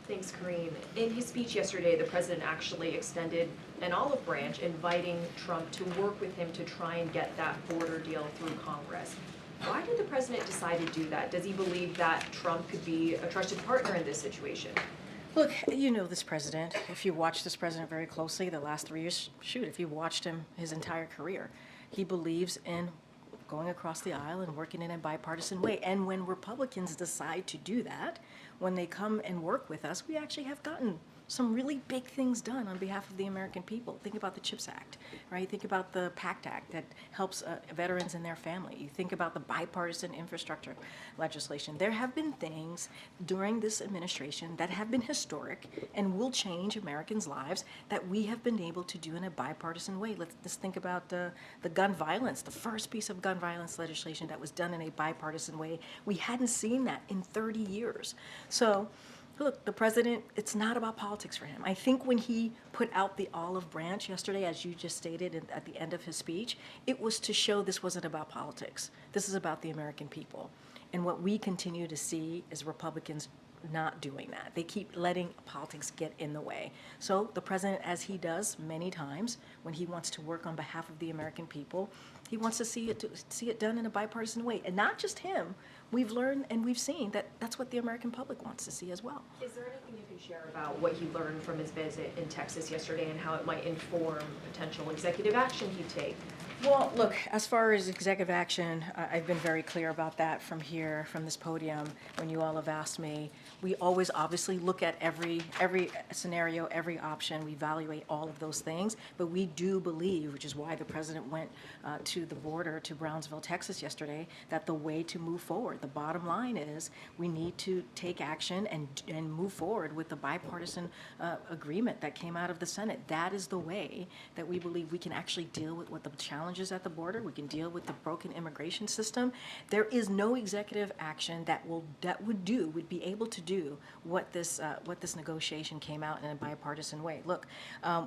Thanks, Karine. In his speech yesterday, the president actually extended an olive branch, inviting Trump to work with him to try and get that border deal through Congress. Why did the president decide to do that? Does he believe that Trump could be a trusted partner in this situation? Look, you know this president. If you watch this president very closely, the last 3 years, if you watched him his entire career, he believes in going across the aisle and working in a bipartisan way. And when Republicans decide to do that, when they come and work with us, we actually have gotten some really big things done on behalf of the American people. Think about the CHIPS Act, right? Think about the PACT Act that helps veterans and their family. You think about the bipartisan infrastructure legislation. There have been things during this administration that have been historic and will change Americans' lives that we have been able to do in a bipartisan way. Let's think about the gun violence, the first piece of gun violence legislation that was done in a bipartisan way. We hadn't seen that in 30 years. So, look, the president, it's not about politics for him. I think when he put out the olive branch yesterday, as you just stated at the end of his speech, it was to show this wasn't about politics. This is about the American people. And what we continue to see is Republicans not doing that. They keep letting politics get in the way. So the president, as he does many times when he wants to work on behalf of the American people, he wants to see it done in a bipartisan way. And not just him. We've learned and we've seen that that's what the American public wants to see as well. Is there anything you can share about what he learned from his visit in Texas yesterday and how it might inform potential executive action he'd take? Well, look, as far as executive action, I've been very clear about that from here, from this podium, when you all have asked me. We always obviously look at every scenario, every option. We evaluate all of those things. But we do believe, which is why the president went to the border to Brownsville, Texas yesterday, that the way to move forward, the bottom line is we need to take action and move forward with the bipartisan agreement that came out of the Senate. That is the way that we believe we can actually deal with what the challenges at the border. We can deal with the broken immigration system. There is no executive action that would be able to do what this negotiation came out in a bipartisan way. Look,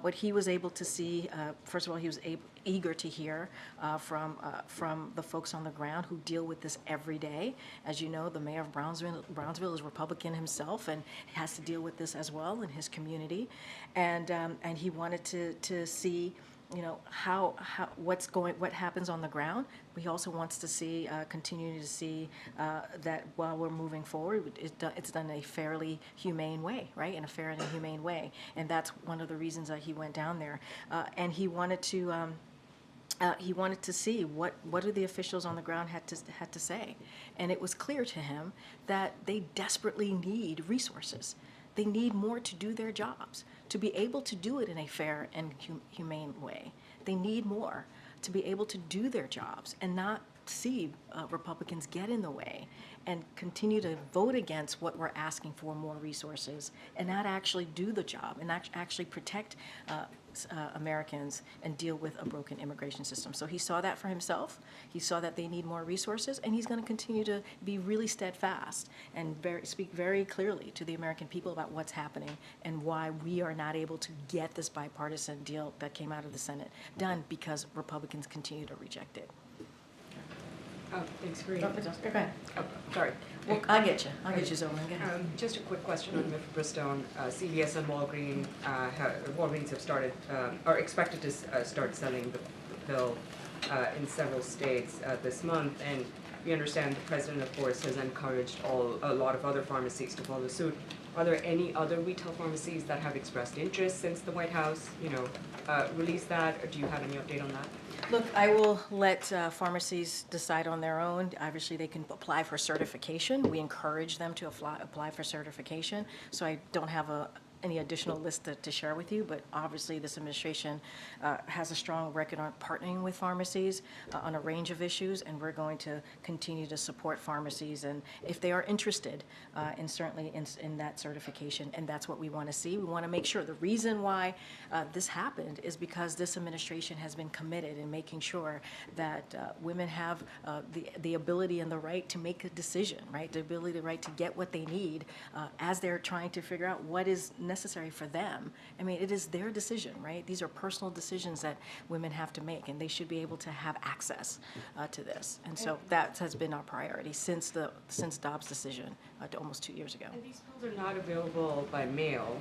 what he was able to see. First of all, he was eager to hear from the folks on the ground who deal with this every day. As you know, the mayor of Brownsville is Republican himself and has to deal with this as well in his community, and he wanted to see, you know, what happens on the ground. He also wants to see, continue to see that while we're moving forward, it's done in a fairly humane way, right? In a fair and humane way, and that's one of the reasons that he went down there, and he wanted to see what do the officials on the ground had to say, and it was clear to him that they desperately need resources. They need more to do their jobs, to be able to do it in a fair and humane way. They need more to be able to do their jobs and not see Republicans get in the way and continue to vote against what we're asking for, more resources, and not actually do the job and actually protect Americans and deal with a broken immigration system. So he saw that for himself. He saw that they need more resources, and he's going to continue to be really steadfast and speak very clearly to the American people about what's happening and why we are not able to get this bipartisan deal that came out of the Senate done because Republicans continue to reject it. Oh, thanks, Karine. Okay. Oh, sorry. Well, I'll get you, Zoe. Just a quick question on mifepristone. CVS and Walgreens have started, are expected to start selling the pill in several states this month, and we understand the president, of course, has encouraged a lot of other pharmacies to follow suit. Are there any other retail pharmacies that have expressed interest since the White House, released that? Or do you have any update on that? Look, I will let pharmacies decide on their own. Obviously, they can apply for certification. We encourage them to apply for certification. So I don't have any additional list to share with you, but obviously this administration has a strong record on partnering with pharmacies on a range of issues, and we're going to continue to support pharmacies, and if they are interested in certainly in that certification, and that's what we want to see. We want to make sure. The reason why this happened is because this administration has been committed in making sure that women have the ability and the right to make a decision, right? The ability, the right to get what they need as they're trying to figure out what is necessary for them. I mean, it is their decision, right? These are personal decisions that women have to make, and they should be able to have access to this. And so that has been our priority since Dobbs' decision almost 2 years ago. And these pills are not available by mail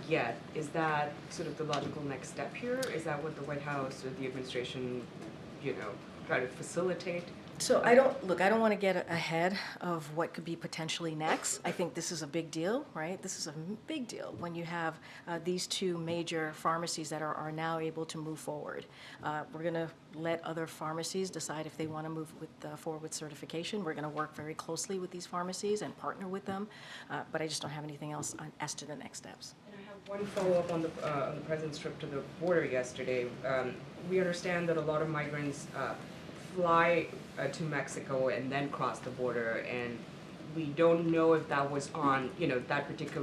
yet. Is that sort of the logical next step here? Is that what the White House or the administration, try to facilitate? So I don't want to get ahead of what could be potentially next. I think this is a big deal, right? This is a big deal when you have these two major pharmacies that are now able to move forward. We're going to let other pharmacies decide if they want to move forward with certification. We're going to work very closely with these pharmacies and partner with them, but I just don't have anything else as to the next steps. One follow-up on the president's trip to the border yesterday. We understand that a lot of migrants fly to Mexico and then cross the border, and we don't know if that was on,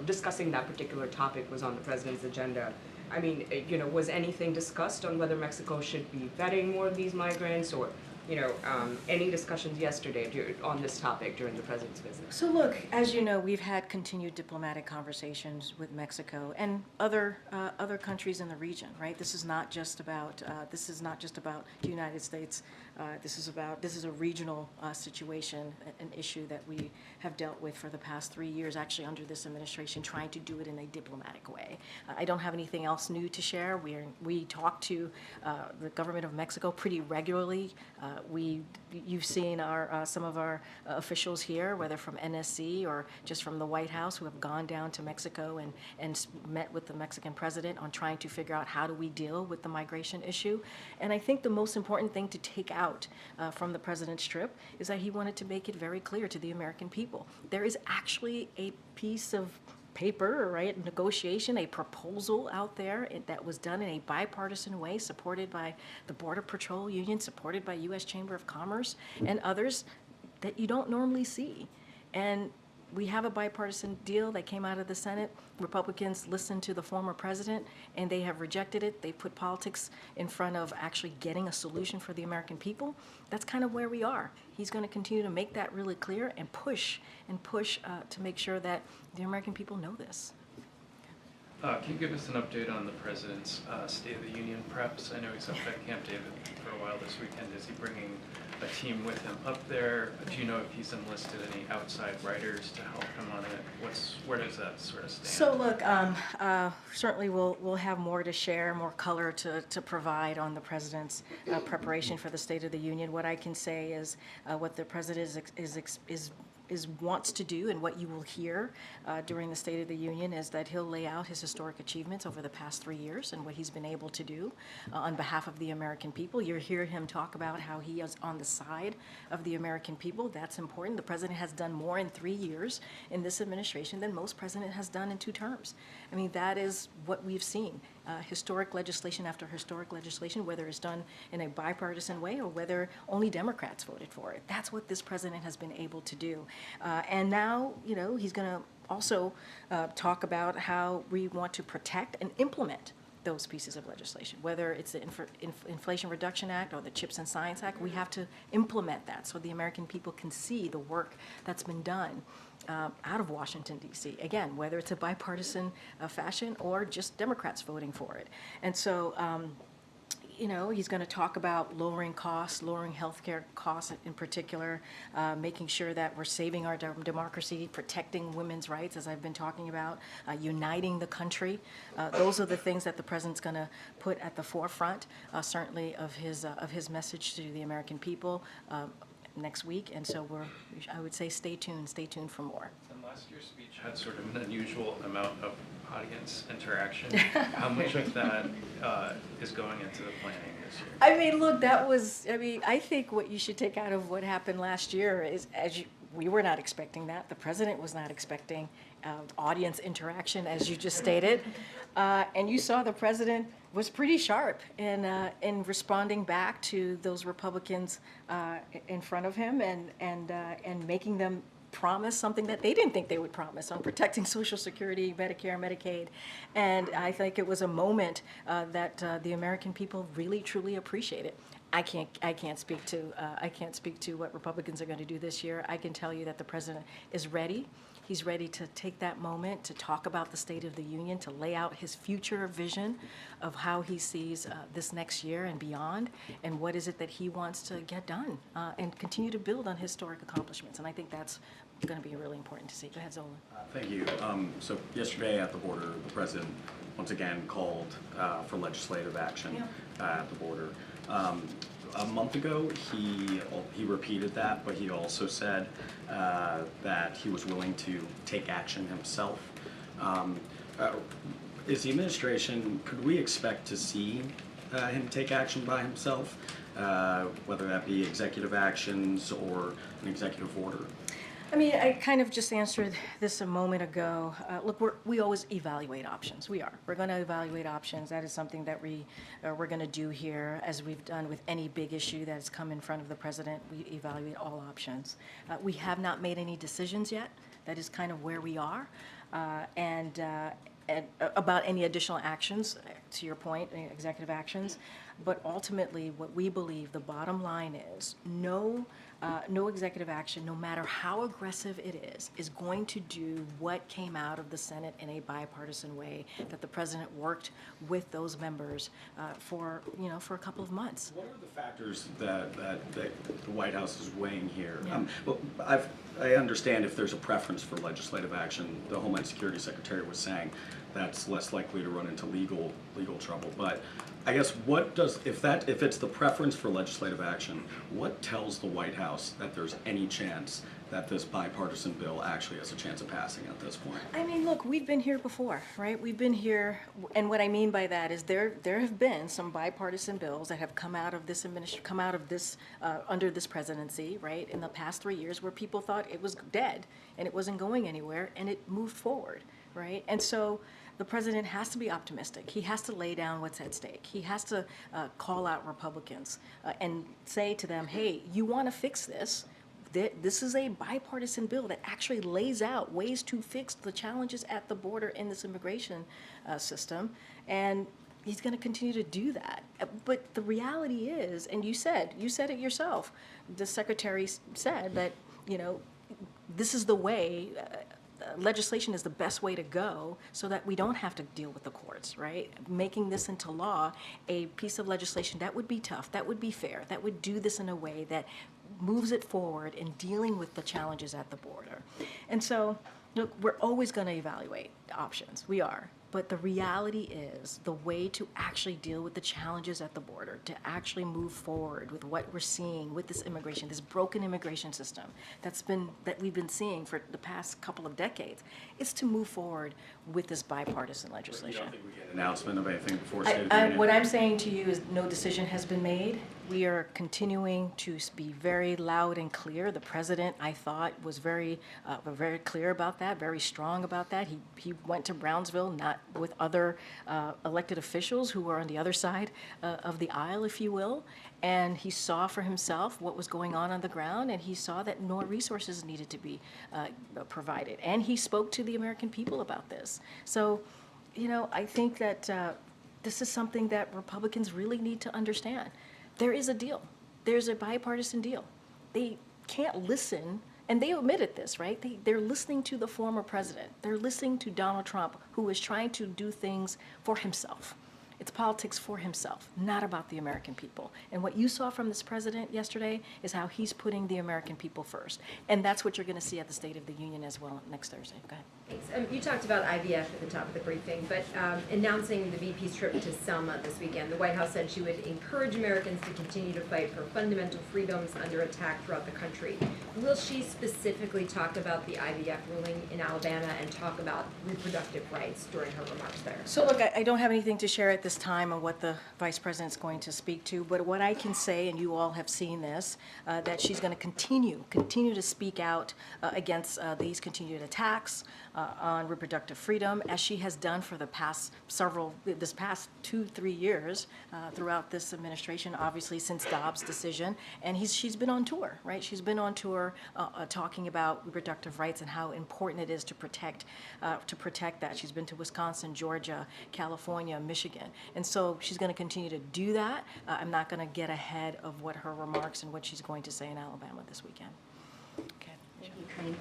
discussing that particular topic was on the president's agenda. I mean, was anything discussed on whether Mexico should be vetting more of these migrants, or any discussions yesterday on this topic during the president's visit? So look, as you know, we've had continued diplomatic conversations with Mexico and other countries in the region, right? This is not just about the United States. This is a regional situation, an issue that we have dealt with for the past 3 years, actually under this administration, trying to do it in a diplomatic way. I don't have anything else new to share. We talk to the government of Mexico pretty regularly. You've seen some of our officials here, whether from NSC or just from the White House, who have gone down to Mexico and met with the Mexican president on trying to figure out how do we deal with the migration issue. And I think the most important thing to take out from the president's trip is that he wanted to make it very clear to the American people. There is actually a piece of paper, right, negotiation, a proposal out there that was done in a bipartisan way, supported by the Border Patrol Union, supported by U.S. Chamber of Commerce and others that you don't normally see. And we have a bipartisan deal that came out of the Senate. Republicans listened to the former president, and they have rejected it. They put politics in front of actually getting a solution for the American people. That's kind of where we are. He's going to continue to make that really clear and push to make sure that the American people know this. Can you give us an update on the president's State of the Union preps? I know he's up at Camp David for a while this weekend. Is he bringing a team with him up there? Do you know if he's enlisted any outside writers to help him on it? Where does that sort of stand? So look, certainly we'll have more to share, more color to provide on the president's preparation for the State of the Union. What I can say is what the president wants to do, and what you will hear during the State of the Union is that he'll lay out his historic achievements over the past 3 years and what he's been able to do on behalf of the American people. You'll hear him talk about how he is on the side of the American people. That's important. The president has done more in 3 years in this administration than most president has done in 2 terms. I mean, that is what we've seen. Historic legislation after historic legislation, whether it's done in a bipartisan way or whether only Democrats voted for it. That's what this president has been able to do. And now, he's going to also talk about how we want to protect and implement those pieces of legislation, whether it's the Inflation Reduction Act or the CHIPS and Science Act. We have to implement that so the American people can see the work that's been done out of Washington, D.C. Again, whether it's a bipartisan fashion or just Democrats voting for it. And so, he's going to talk about lowering costs, lowering healthcare costs in particular, making sure that we're saving our democracy, protecting women's rights, as I've been talking about, uniting the country. Those are the things that the president's going to put at the forefront, certainly of his message to the American people next week. And so I would say stay tuned for more. And last year's speech had sort of an unusual amount of audience interaction. How much of that is going into the planning this year? I mean, look, I think what you should take out of what happened last year is, We were not expecting that. The president was not expecting audience interaction, as you just stated. And you saw the president was pretty sharp in responding back to those Republicans in front of him and making them promise something that they didn't think they would promise on protecting Social Security, Medicare, Medicaid. And I think it was a moment that the American people really, truly appreciated. I can't speak to what Republicans are going to do this year. I can tell you that the president is ready. He's ready to take that moment to talk about the State of the Union, to lay out his future vision of how he sees this next year and beyond, and what is it that he wants to get done and continue to build on historic accomplishments. And I think that's going to be really important to see. Go ahead, Zola. Thank you. So yesterday at the border, the president once again called for legislative action at the border. A month ago, he repeated that, but he also said that he was willing to take action himself. Is the administration, could we expect to see him take action by himself, whether that be executive actions or an executive order? I mean, I kind of just answered this a moment ago. Look, we always evaluate options. We are. We're going to evaluate options. That is something that we're going to do here, as we've done with any big issue that has come in front of the president. We evaluate all options. We have not made any decisions yet. That is kind of where we are. And about any additional actions, to your point, executive actions. But ultimately, what we believe, the bottom line is, no executive action, no matter how aggressive it is going to do what came out of the Senate in a bipartisan way, that the president worked with those members for a couple of months. What are the factors that the White House is weighing here? Well, I understand if there's a preference for legislative action. The Homeland Security Secretary was saying that's less likely to run into legal trouble. But I guess if it's the preference for legislative action, what tells the White House that there's any chance that this bipartisan bill actually has a chance of passing at this point? I mean, look, we've been here before, right? We've been here, and what I mean by that is there have been some bipartisan bills that have come out of this under this presidency, right, in the past 3 years, where people thought it was dead and it wasn't going anywhere, and it moved forward, right? And so the president has to be optimistic. He has to lay down what's at stake. He has to call out Republicans and say to them, hey, you want to fix this? This is a bipartisan bill that actually lays out ways to fix the challenges at the border in this immigration system. And he's going to continue to do that. But the reality is, and you said it yourself, the secretary said that, this is the way, legislation is the best way to go so that we don't have to deal with the courts, right? Making this into law, a piece of legislation that would be tough, that would be fair, that would do this in a way that moves it forward in dealing with the challenges at the border. And so, look, we're always going to evaluate options. We are. But the reality is the way to actually deal with the challenges at the border, to actually move forward with what we're seeing with this immigration, this broken immigration system that we've been seeing for the past couple of decades, is to move forward with this bipartisan legislation. You don't think we get an announcement of anything before State of the Union? What I'm saying to you is no decision has been made. We are continuing to be very loud and clear. The president, I thought, was very clear about that, very strong about that. He went to Brownsville, not with other elected officials who were on the other side of the aisle, if you will, and he saw for himself what was going on the ground, and he saw that more resources needed to be provided. And he spoke to the American people about this. So, I think that this is something that Republicans really need to understand. There is a deal. There's a bipartisan deal. They can't listen, and they admitted this, right? They're listening to the former president. They're listening to Donald Trump, who is trying to do things for himself. It's politics for himself, not about the American people. And what you saw from this president yesterday is how he's putting the American people first. And that's what you're going to see at the State of the Union as well next Thursday. Go ahead. Thanks. You talked about IVF at the top of the briefing, but announcing the VP's trip to Selma this weekend, the White House said she would encourage Americans to continue to fight for fundamental freedoms under attack throughout the country. Will she specifically talk about the IVF ruling in Alabama and talk about reproductive rights during her remarks there? So look, I don't have anything to share at this time on what the Vice President's going to speak to, but what I can say, and you all have seen this, that she's going to continue to speak out against these continued attacks on reproductive freedom, as she has done for the past 2-3 years throughout this administration, obviously since Dobbs' decision, and she's been on tour, right? She's been on tour talking about reproductive rights and how important it is to protect that. She's been to Wisconsin, Georgia, California, Michigan, and so she's going to continue to do that. I'm not going to get ahead of what her remarks and what she's going to say in Alabama this weekend. Okay. Thank you, Karine.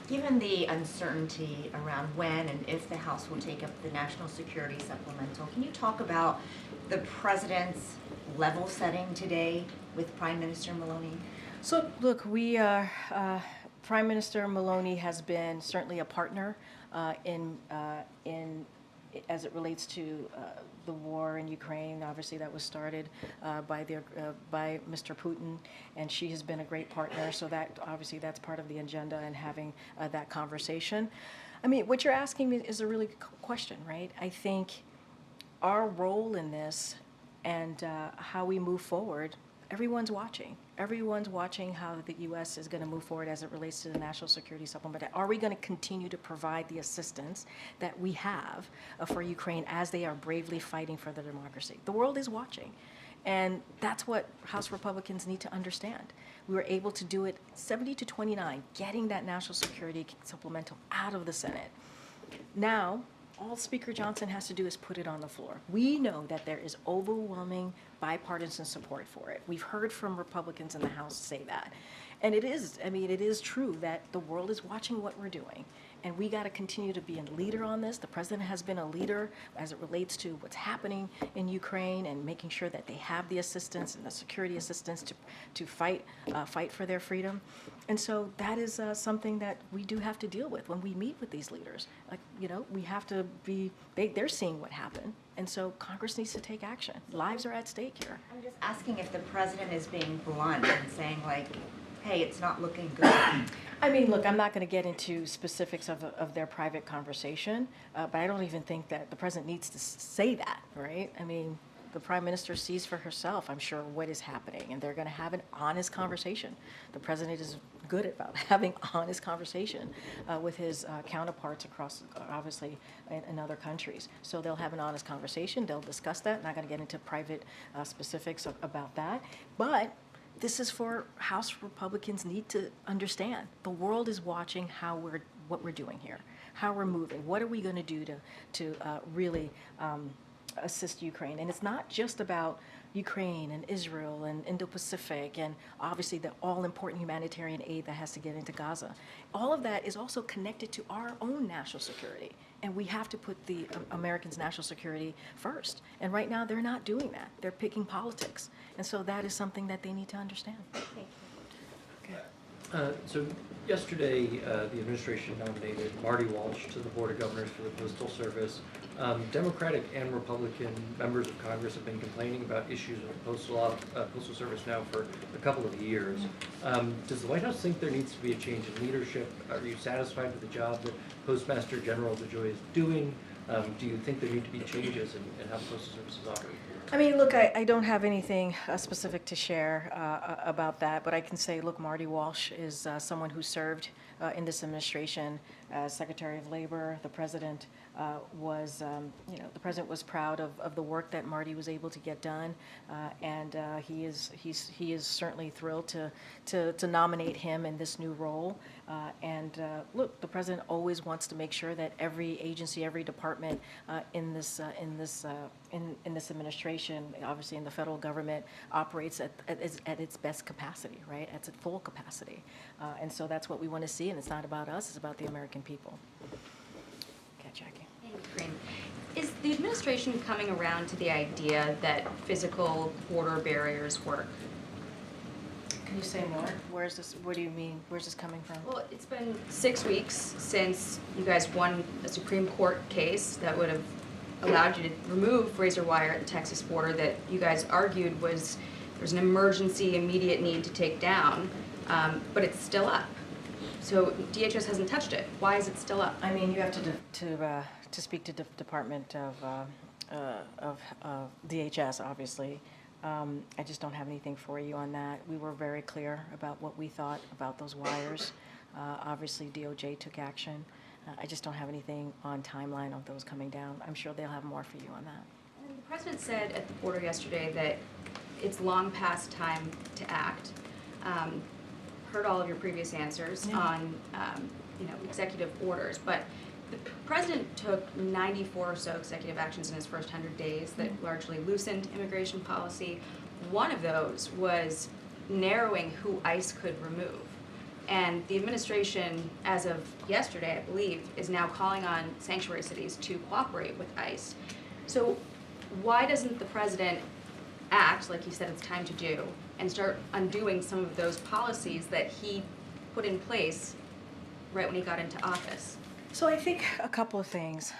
Given the uncertainty around when and if the House will take up the National Security Supplemental, can you talk about the President's level setting today with Prime Minister Maloney? So, look, Prime Minister Maloney has been certainly a partner in as it relates to the war in Ukraine. Obviously, that was started by Mr. Putin, and she has been a great partner. So that obviously that's part of the agenda and having that conversation. I mean, what you're asking me is a really good question, right? I think our role in this and how we move forward. Everyone's watching. Everyone's watching how the U.S. is going to move forward as it relates to the National Security Supplement. Are we going to continue to provide the assistance that we have for Ukraine as they are bravely fighting for their democracy? The world is watching. And that's what House Republicans need to understand. We were able to do it 70-29, getting that National Security Supplemental out of the Senate. Now, all Speaker Johnson has to do is put it on the floor. We know that there is overwhelming bipartisan support for it. We've heard from Republicans in the House say that. And it is true that the world is watching what we're doing. And we got to continue to be a leader on this. The president has been a leader as it relates to what's happening in Ukraine and making sure that they have the assistance and the security assistance to fight for their freedom. And so that is something that we do have to deal with when we meet with these leaders. Like, we have to be, they're seeing what happened. And so Congress needs to take action. Lives are at stake here. I'm just asking if the president is being blunt and saying, like, hey, it's not looking good. I mean, look, I'm not going to get into specifics of their private conversation, but I don't even think that the president needs to say that, right? I mean, the prime minister sees for herself, I'm sure, what is happening, and they're going to have an honest conversation. The president is good about having honest conversation with his counterparts across, obviously, in other countries. So they'll have an honest conversation. They'll discuss that. Not going to get into private specifics about that, but this is for House Republicans need to understand. The world is watching what we're doing here, how we're moving. What are we going to do to really assist Ukraine? And it's not just about Ukraine and Israel and Indo-Pacific and obviously the all-important humanitarian aid that has to get into Gaza. All of that is also connected to our own national security. And we have to put the Americans' national security first. And right now, they're not doing that. They're picking politics. And so that is something that they need to understand. Thank you. Okay. So yesterday, the administration nominated Marty Walsh to the Board of Governors for the Postal Service. Democratic and Republican members of Congress have been complaining about issues with Postal Service now for a couple of years. Does the White House think there needs to be a change in leadership? Are you satisfied with the job that Postmaster General DeJoy is doing? Do you think there need to be changes in how the Postal Service is operating? I mean, look, I don't have anything specific to share about that, but I can say, look, Marty Walsh is someone who served in this administration as Secretary of Labor. The president the president was proud of the work that Marty was able to get done, and he is certainly thrilled to nominate him in this new role. Look, the president always wants to make sure that every agency, every department in this administration, obviously in the federal government, operates at its best capacity, right? At its full capacity, and so that's what we want to see. And it's not about us; it's about the American people. Okay, Jackie. Thank you, Karine. Is the administration coming around to the idea that physical border barriers work? Can you say more? Where's this? What do you mean? Where's this coming from? Well, it's been 6 weeks since you guys won a Supreme Court case that would have allowed you to remove razor wire at the Texas border that you guys argued was there's an emergency, immediate need to take down, but it's still up. So DHS hasn't touched it. Why is it still up? I mean, you have to speak to the Department of DHS, obviously. I just don't have anything for you on that. We were very clear about what we thought about those wires. Obviously, DOJ took action. I just don't have anything on timeline of those coming down. I'm sure they'll have more for you on that. And the president said at the border yesterday that it's long past time to act. Heard all of your previous answers on executive orders, but the president took 94 or so executive actions in his first 100 days that largely loosened immigration policy. One of those was narrowing who ICE could remove. And the administration, as of yesterday, I believe, is now calling on sanctuary cities to cooperate with ICE. So why doesn't the president act, like he said it's time to do, and start undoing some of those policies that he put in place right when he got into office? So I think a couple of things.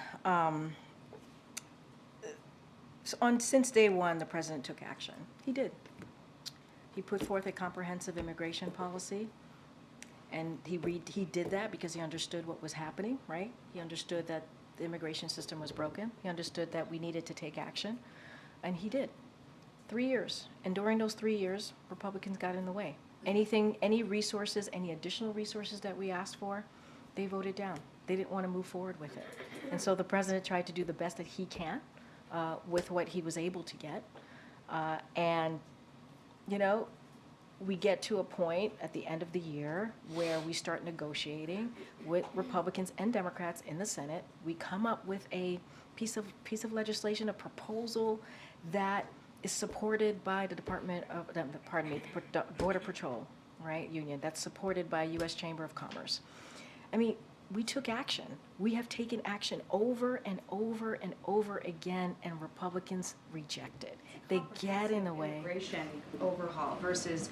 Since day one, the president took action. He did. He put forth a comprehensive immigration policy, and he did that because he understood what was happening, right? He understood that the immigration system was broken. He understood that we needed to take action, and he did. 3 years, and during those 3 years, Republicans got in the way. Any resources, any additional resources that we asked for, they voted down. They didn't want to move forward with it. And so the president tried to do the best that he can with what he was able to get. We get to a point at the end of the year where we start negotiating with Republicans and Democrats in the Senate. We come up with a piece of legislation, a proposal that is supported by the the Border Patrol, right, union, that's supported by U.S. Chamber of Commerce. I mean, we took action. We have taken action over and over and over again, and Republicans reject it. They get in the way. Immigration overhaul versus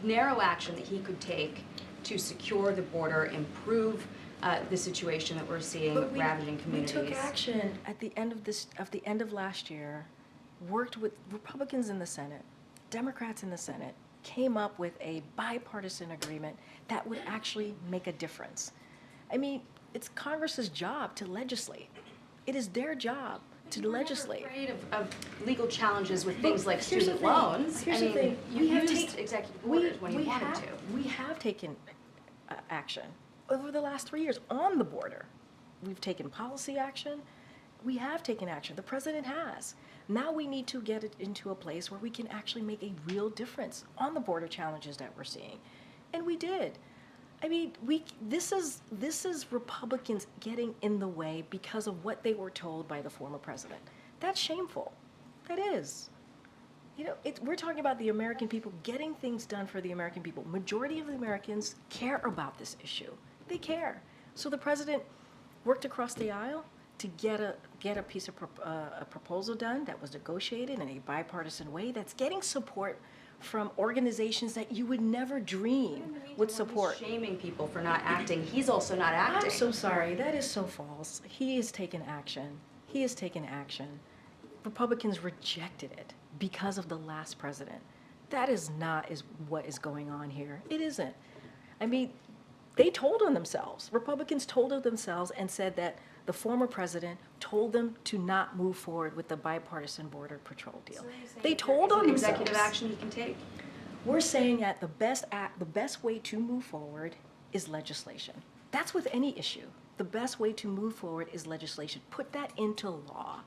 narrow action that he could take to secure the border, improve the situation that we're seeing ravaging communities. We took action at the end of last year, worked with Republicans in the Senate, Democrats in the Senate, came up with a bipartisan agreement that would actually make a difference. I mean, it's Congress's job to legislate. It is their job to legislate. We're never afraid of legal challenges with things like student loans. Here's the thing. You used executive orders when you wanted to. We have taken action over the last 3 years on the border. We've taken policy action. We have taken action. The president has. Now we need to get it into a place where we can actually make a real difference on the border challenges that we're seeing. And we did. I mean, this is Republicans getting in the way because of what they were told by the former president. That's shameful. That is. We're talking about the American people getting things done for the American people. Majority of the Americans care about this issue. They care. So the president worked across the aisle to get a piece of a proposal done that was negotiated in a bipartisan way that's getting support from organizations that you would never dream would support. He's shaming people for not acting. He's also not acting. I'm so sorry. That is so false. He has taken action. He has taken action. Republicans rejected it because of the last president. That is not what is going on here. It isn't. I mean, they told on themselves. Republicans told on themselves and said that the former president told them to not move forward with the bipartisan border patrol deal. They told on themselves. Executive action he can take. We're saying that the best way to move forward is legislation. That's with any issue. The best way to move forward is legislation. Put that into law.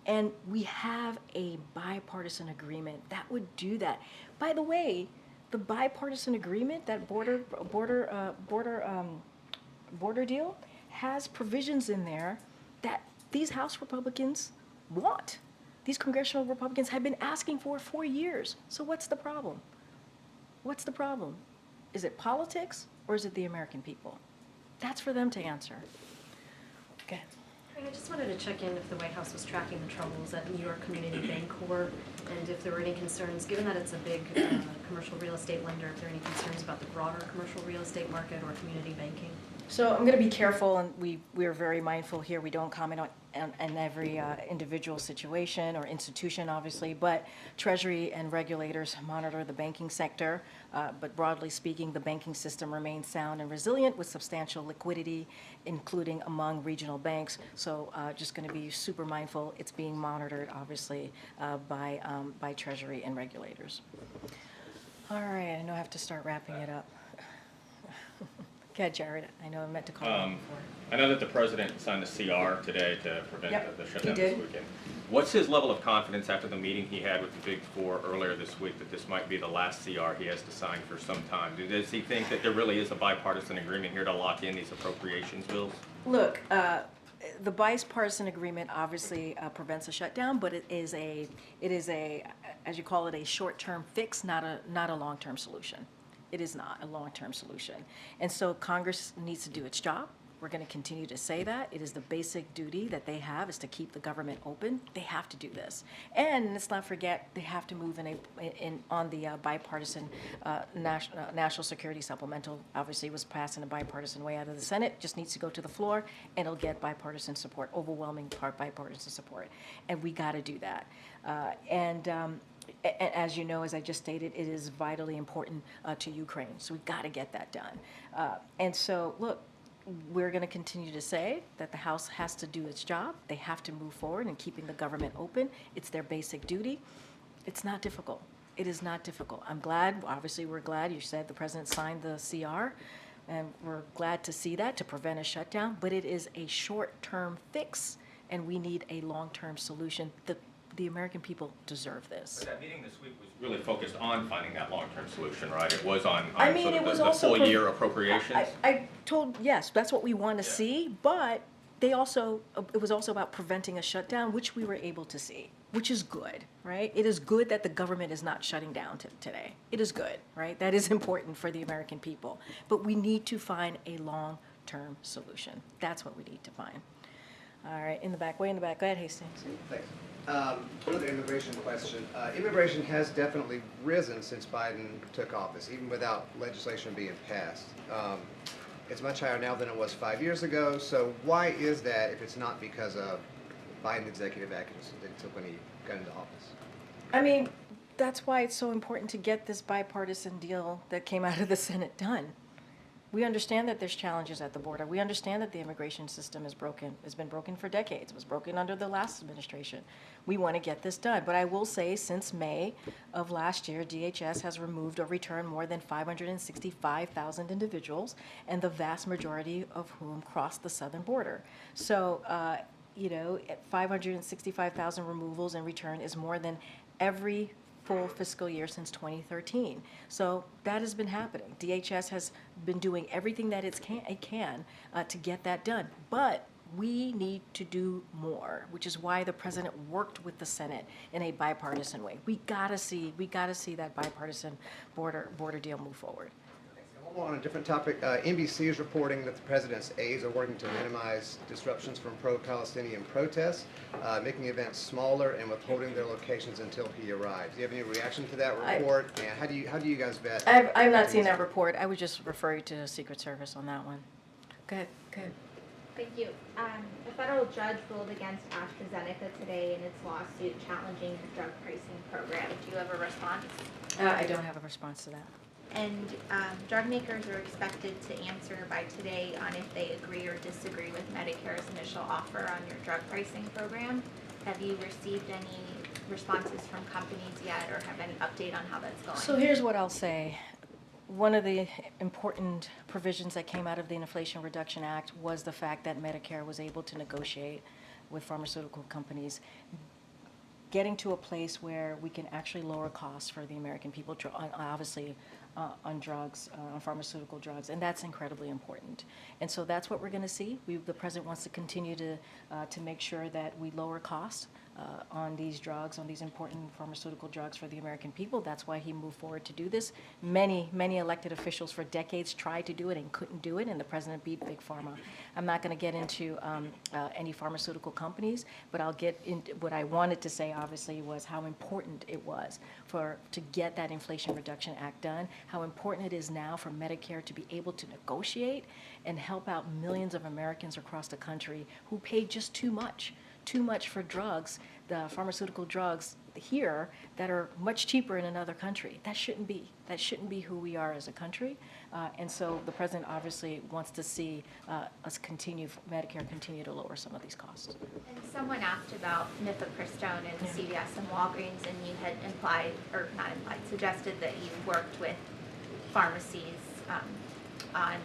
And we have a bipartisan agreement that would do that. By the way, the bipartisan agreement, that border deal, has provisions in there that these House Republicans want. These congressional Republicans have been asking for years. So what's the problem? What's the problem? Is it politics or is it the American people? That's for them to answer. Okay. I just wanted to check in if the White House was tracking the troubles at New York Community Bancorp, and if there were any concerns, given that it's a big commercial real estate lender, if there are any concerns about the broader commercial real estate market or community banking? So I'm going to be careful, and we're very mindful here. We don't comment on in every individual situation or institution, obviously, but Treasury and regulators monitor the banking sector. But broadly speaking, the banking system remains sound and resilient with substantial liquidity, including among regional banks. So just going to be super mindful. It's being monitored, obviously, by Treasury and regulators. All right, I know I have to start wrapping it up. Go ahead, Jared. I know I meant to call you before. I know that the president signed the CR today to prevent Yep, the he shutdown did. this weekend. What's his level of confidence after the meeting he had with the Big Four earlier this week that this might be the last CR he has to sign for some time? Does he think that there really is a bipartisan agreement here to lock in these appropriations bills? Look, the bipartisan agreement obviously prevents a shutdown, but it is a, as you call it, a short-term fix, not a long-term solution. It is not a long-term solution. And so Congress needs to do its job. We're going to continue to say that. It is the basic duty that they have is to keep the government open. They have to do this. And let's not forget, they have to move on the bipartisan national security supplemental. Obviously, it was passed in a bipartisan way out of the Senate. Just needs to go to the floor, and it'll get bipartisan support, overwhelming bipartisan support. And we got to do that. As you know, as I just stated, it is vitally important to Ukraine. So we've got to get that done. And so, look, we're going to continue to say that the House has to do its job. They have to move forward in keeping the government open. It's their basic duty. It's not difficult. It is not difficult. I'm glad, obviously we're glad, you said the president signed the CR, and we're glad to see that to prevent a shutdown, but it is a short-term fix, and we need a long-term solution. The American people deserve this. But that meeting this week was really focused on finding that long-term solution, right? It was on I mean, sort it of was the also full year appropriations. Yes, that's what we want to see, but it was also about preventing a shutdown, which we were able to see, which is good, right? It is good that the government is not shutting down today. It is good, right? That is important for the American people. But we need to find a long-term solution. That's what we need to find. All right, in the back, way in the back. Go ahead, Hastings. Thanks. Another immigration question. Immigration has definitely risen since Biden took office, even without legislation being passed. It's much higher now than it was 5 years ago. So why is that if it's not because of Biden's executive actions that he took when he got into office? I mean, that's why it's so important to get this bipartisan deal that came out of the Senate done. We understand that there's challenges at the border. We understand that the immigration system is broken. It's been broken for decades. It was broken under the last administration. We want to get this done. But I will say since May of last year, DHS has removed or returned more than 565,000 individuals, and the vast majority of whom crossed the southern border. So, 565,000 removals and return is more than every full fiscal year since 2013. So that has been happening. DHS has been doing everything that it can to get that done. But we need to do more, which is why the president worked with the Senate in a bipartisan way. We gotta see that bipartisan border deal move forward. On a different topic, NBC is reporting that the president's aides are working to minimize disruptions from pro-Palestinian protests, making events smaller and withholding their locations until he arrives. Do you have any reaction to that report? And how do you guys vet? I've not seen that report. I would just refer you to the Secret Service on that one. Go ahead. Thank you. A federal judge ruled against AstraZeneca today in its lawsuit challenging the drug pricing program. Do you have a response? I don't have a response to that. And drug makers are expected to answer by today on if they agree or disagree with Medicare's initial offer on your drug pricing program. Have you received any responses from companies yet, or have any update on how that's going? So here's what I'll say. One of the important provisions that came out of the Inflation Reduction Act was the fact that Medicare was able to negotiate with pharmaceutical companies, getting to a place where we can actually lower costs for the American people, obviously on drugs, on pharmaceutical drugs, and that's incredibly important. And so that's what we're going to see. The president wants to continue to make sure that we lower costs on these drugs, on these important pharmaceutical drugs for the American people. That's why he moved forward to do this. Many elected officials for decades tried to do it and couldn't do it, and the president beat Big Pharma. I'm not going to get into any pharmaceutical companies, but I'll get into what I wanted to say, obviously, was how important it was to get that Inflation Reduction Act done, how important it is now for Medicare to be able to negotiate and help out millions of Americans across the country who pay just too much too much for drugs, the pharmaceutical drugs here that are much cheaper in another country. That shouldn't be. That shouldn't be who we are as a country. And so the president obviously wants to see us continue, Medicare continue to lower some of these costs. And someone asked about mifepristone and CVS and Walgreens, and you had implied, or not implied, suggested that you worked with pharmacies on,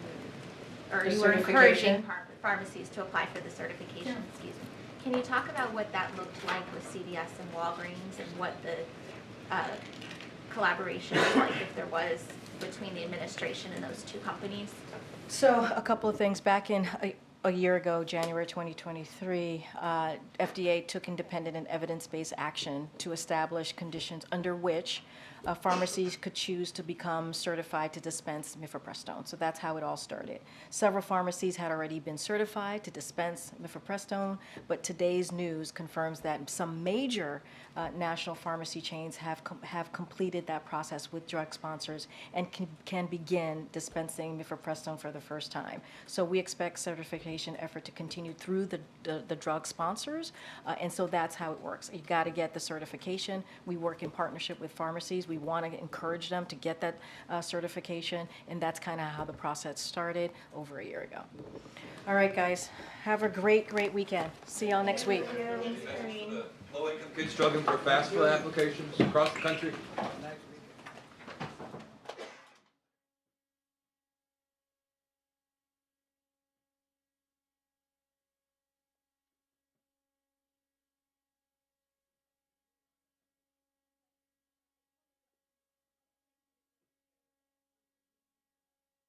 or The you were certification? encouraging pharmacies to apply for the certification, excuse me. Can you talk about what that looked like with CVS and Walgreens and what the collaboration was like, if there was, between the administration and those two companies? So a couple of things. Back in a year ago, January 2023, FDA took independent and evidence-based action to establish conditions under which pharmacies could choose to become certified to dispense mifepristone. So that's how it all started. Several pharmacies had already been certified to dispense mifepristone, but today's news confirms that some major national pharmacy chains have completed that process with drug sponsors and can begin dispensing mifepristone for the first time. So we expect certification effort to continue through the drug sponsors, and so that's how it works. You got to get the certification. We work in partnership with pharmacies. We want to encourage them to get that certification, and that's kind of how the process started over a year ago. All right, guys, have a great, great weekend. See y'all next week. Low-income kids struggling for FAFSA applications across the country.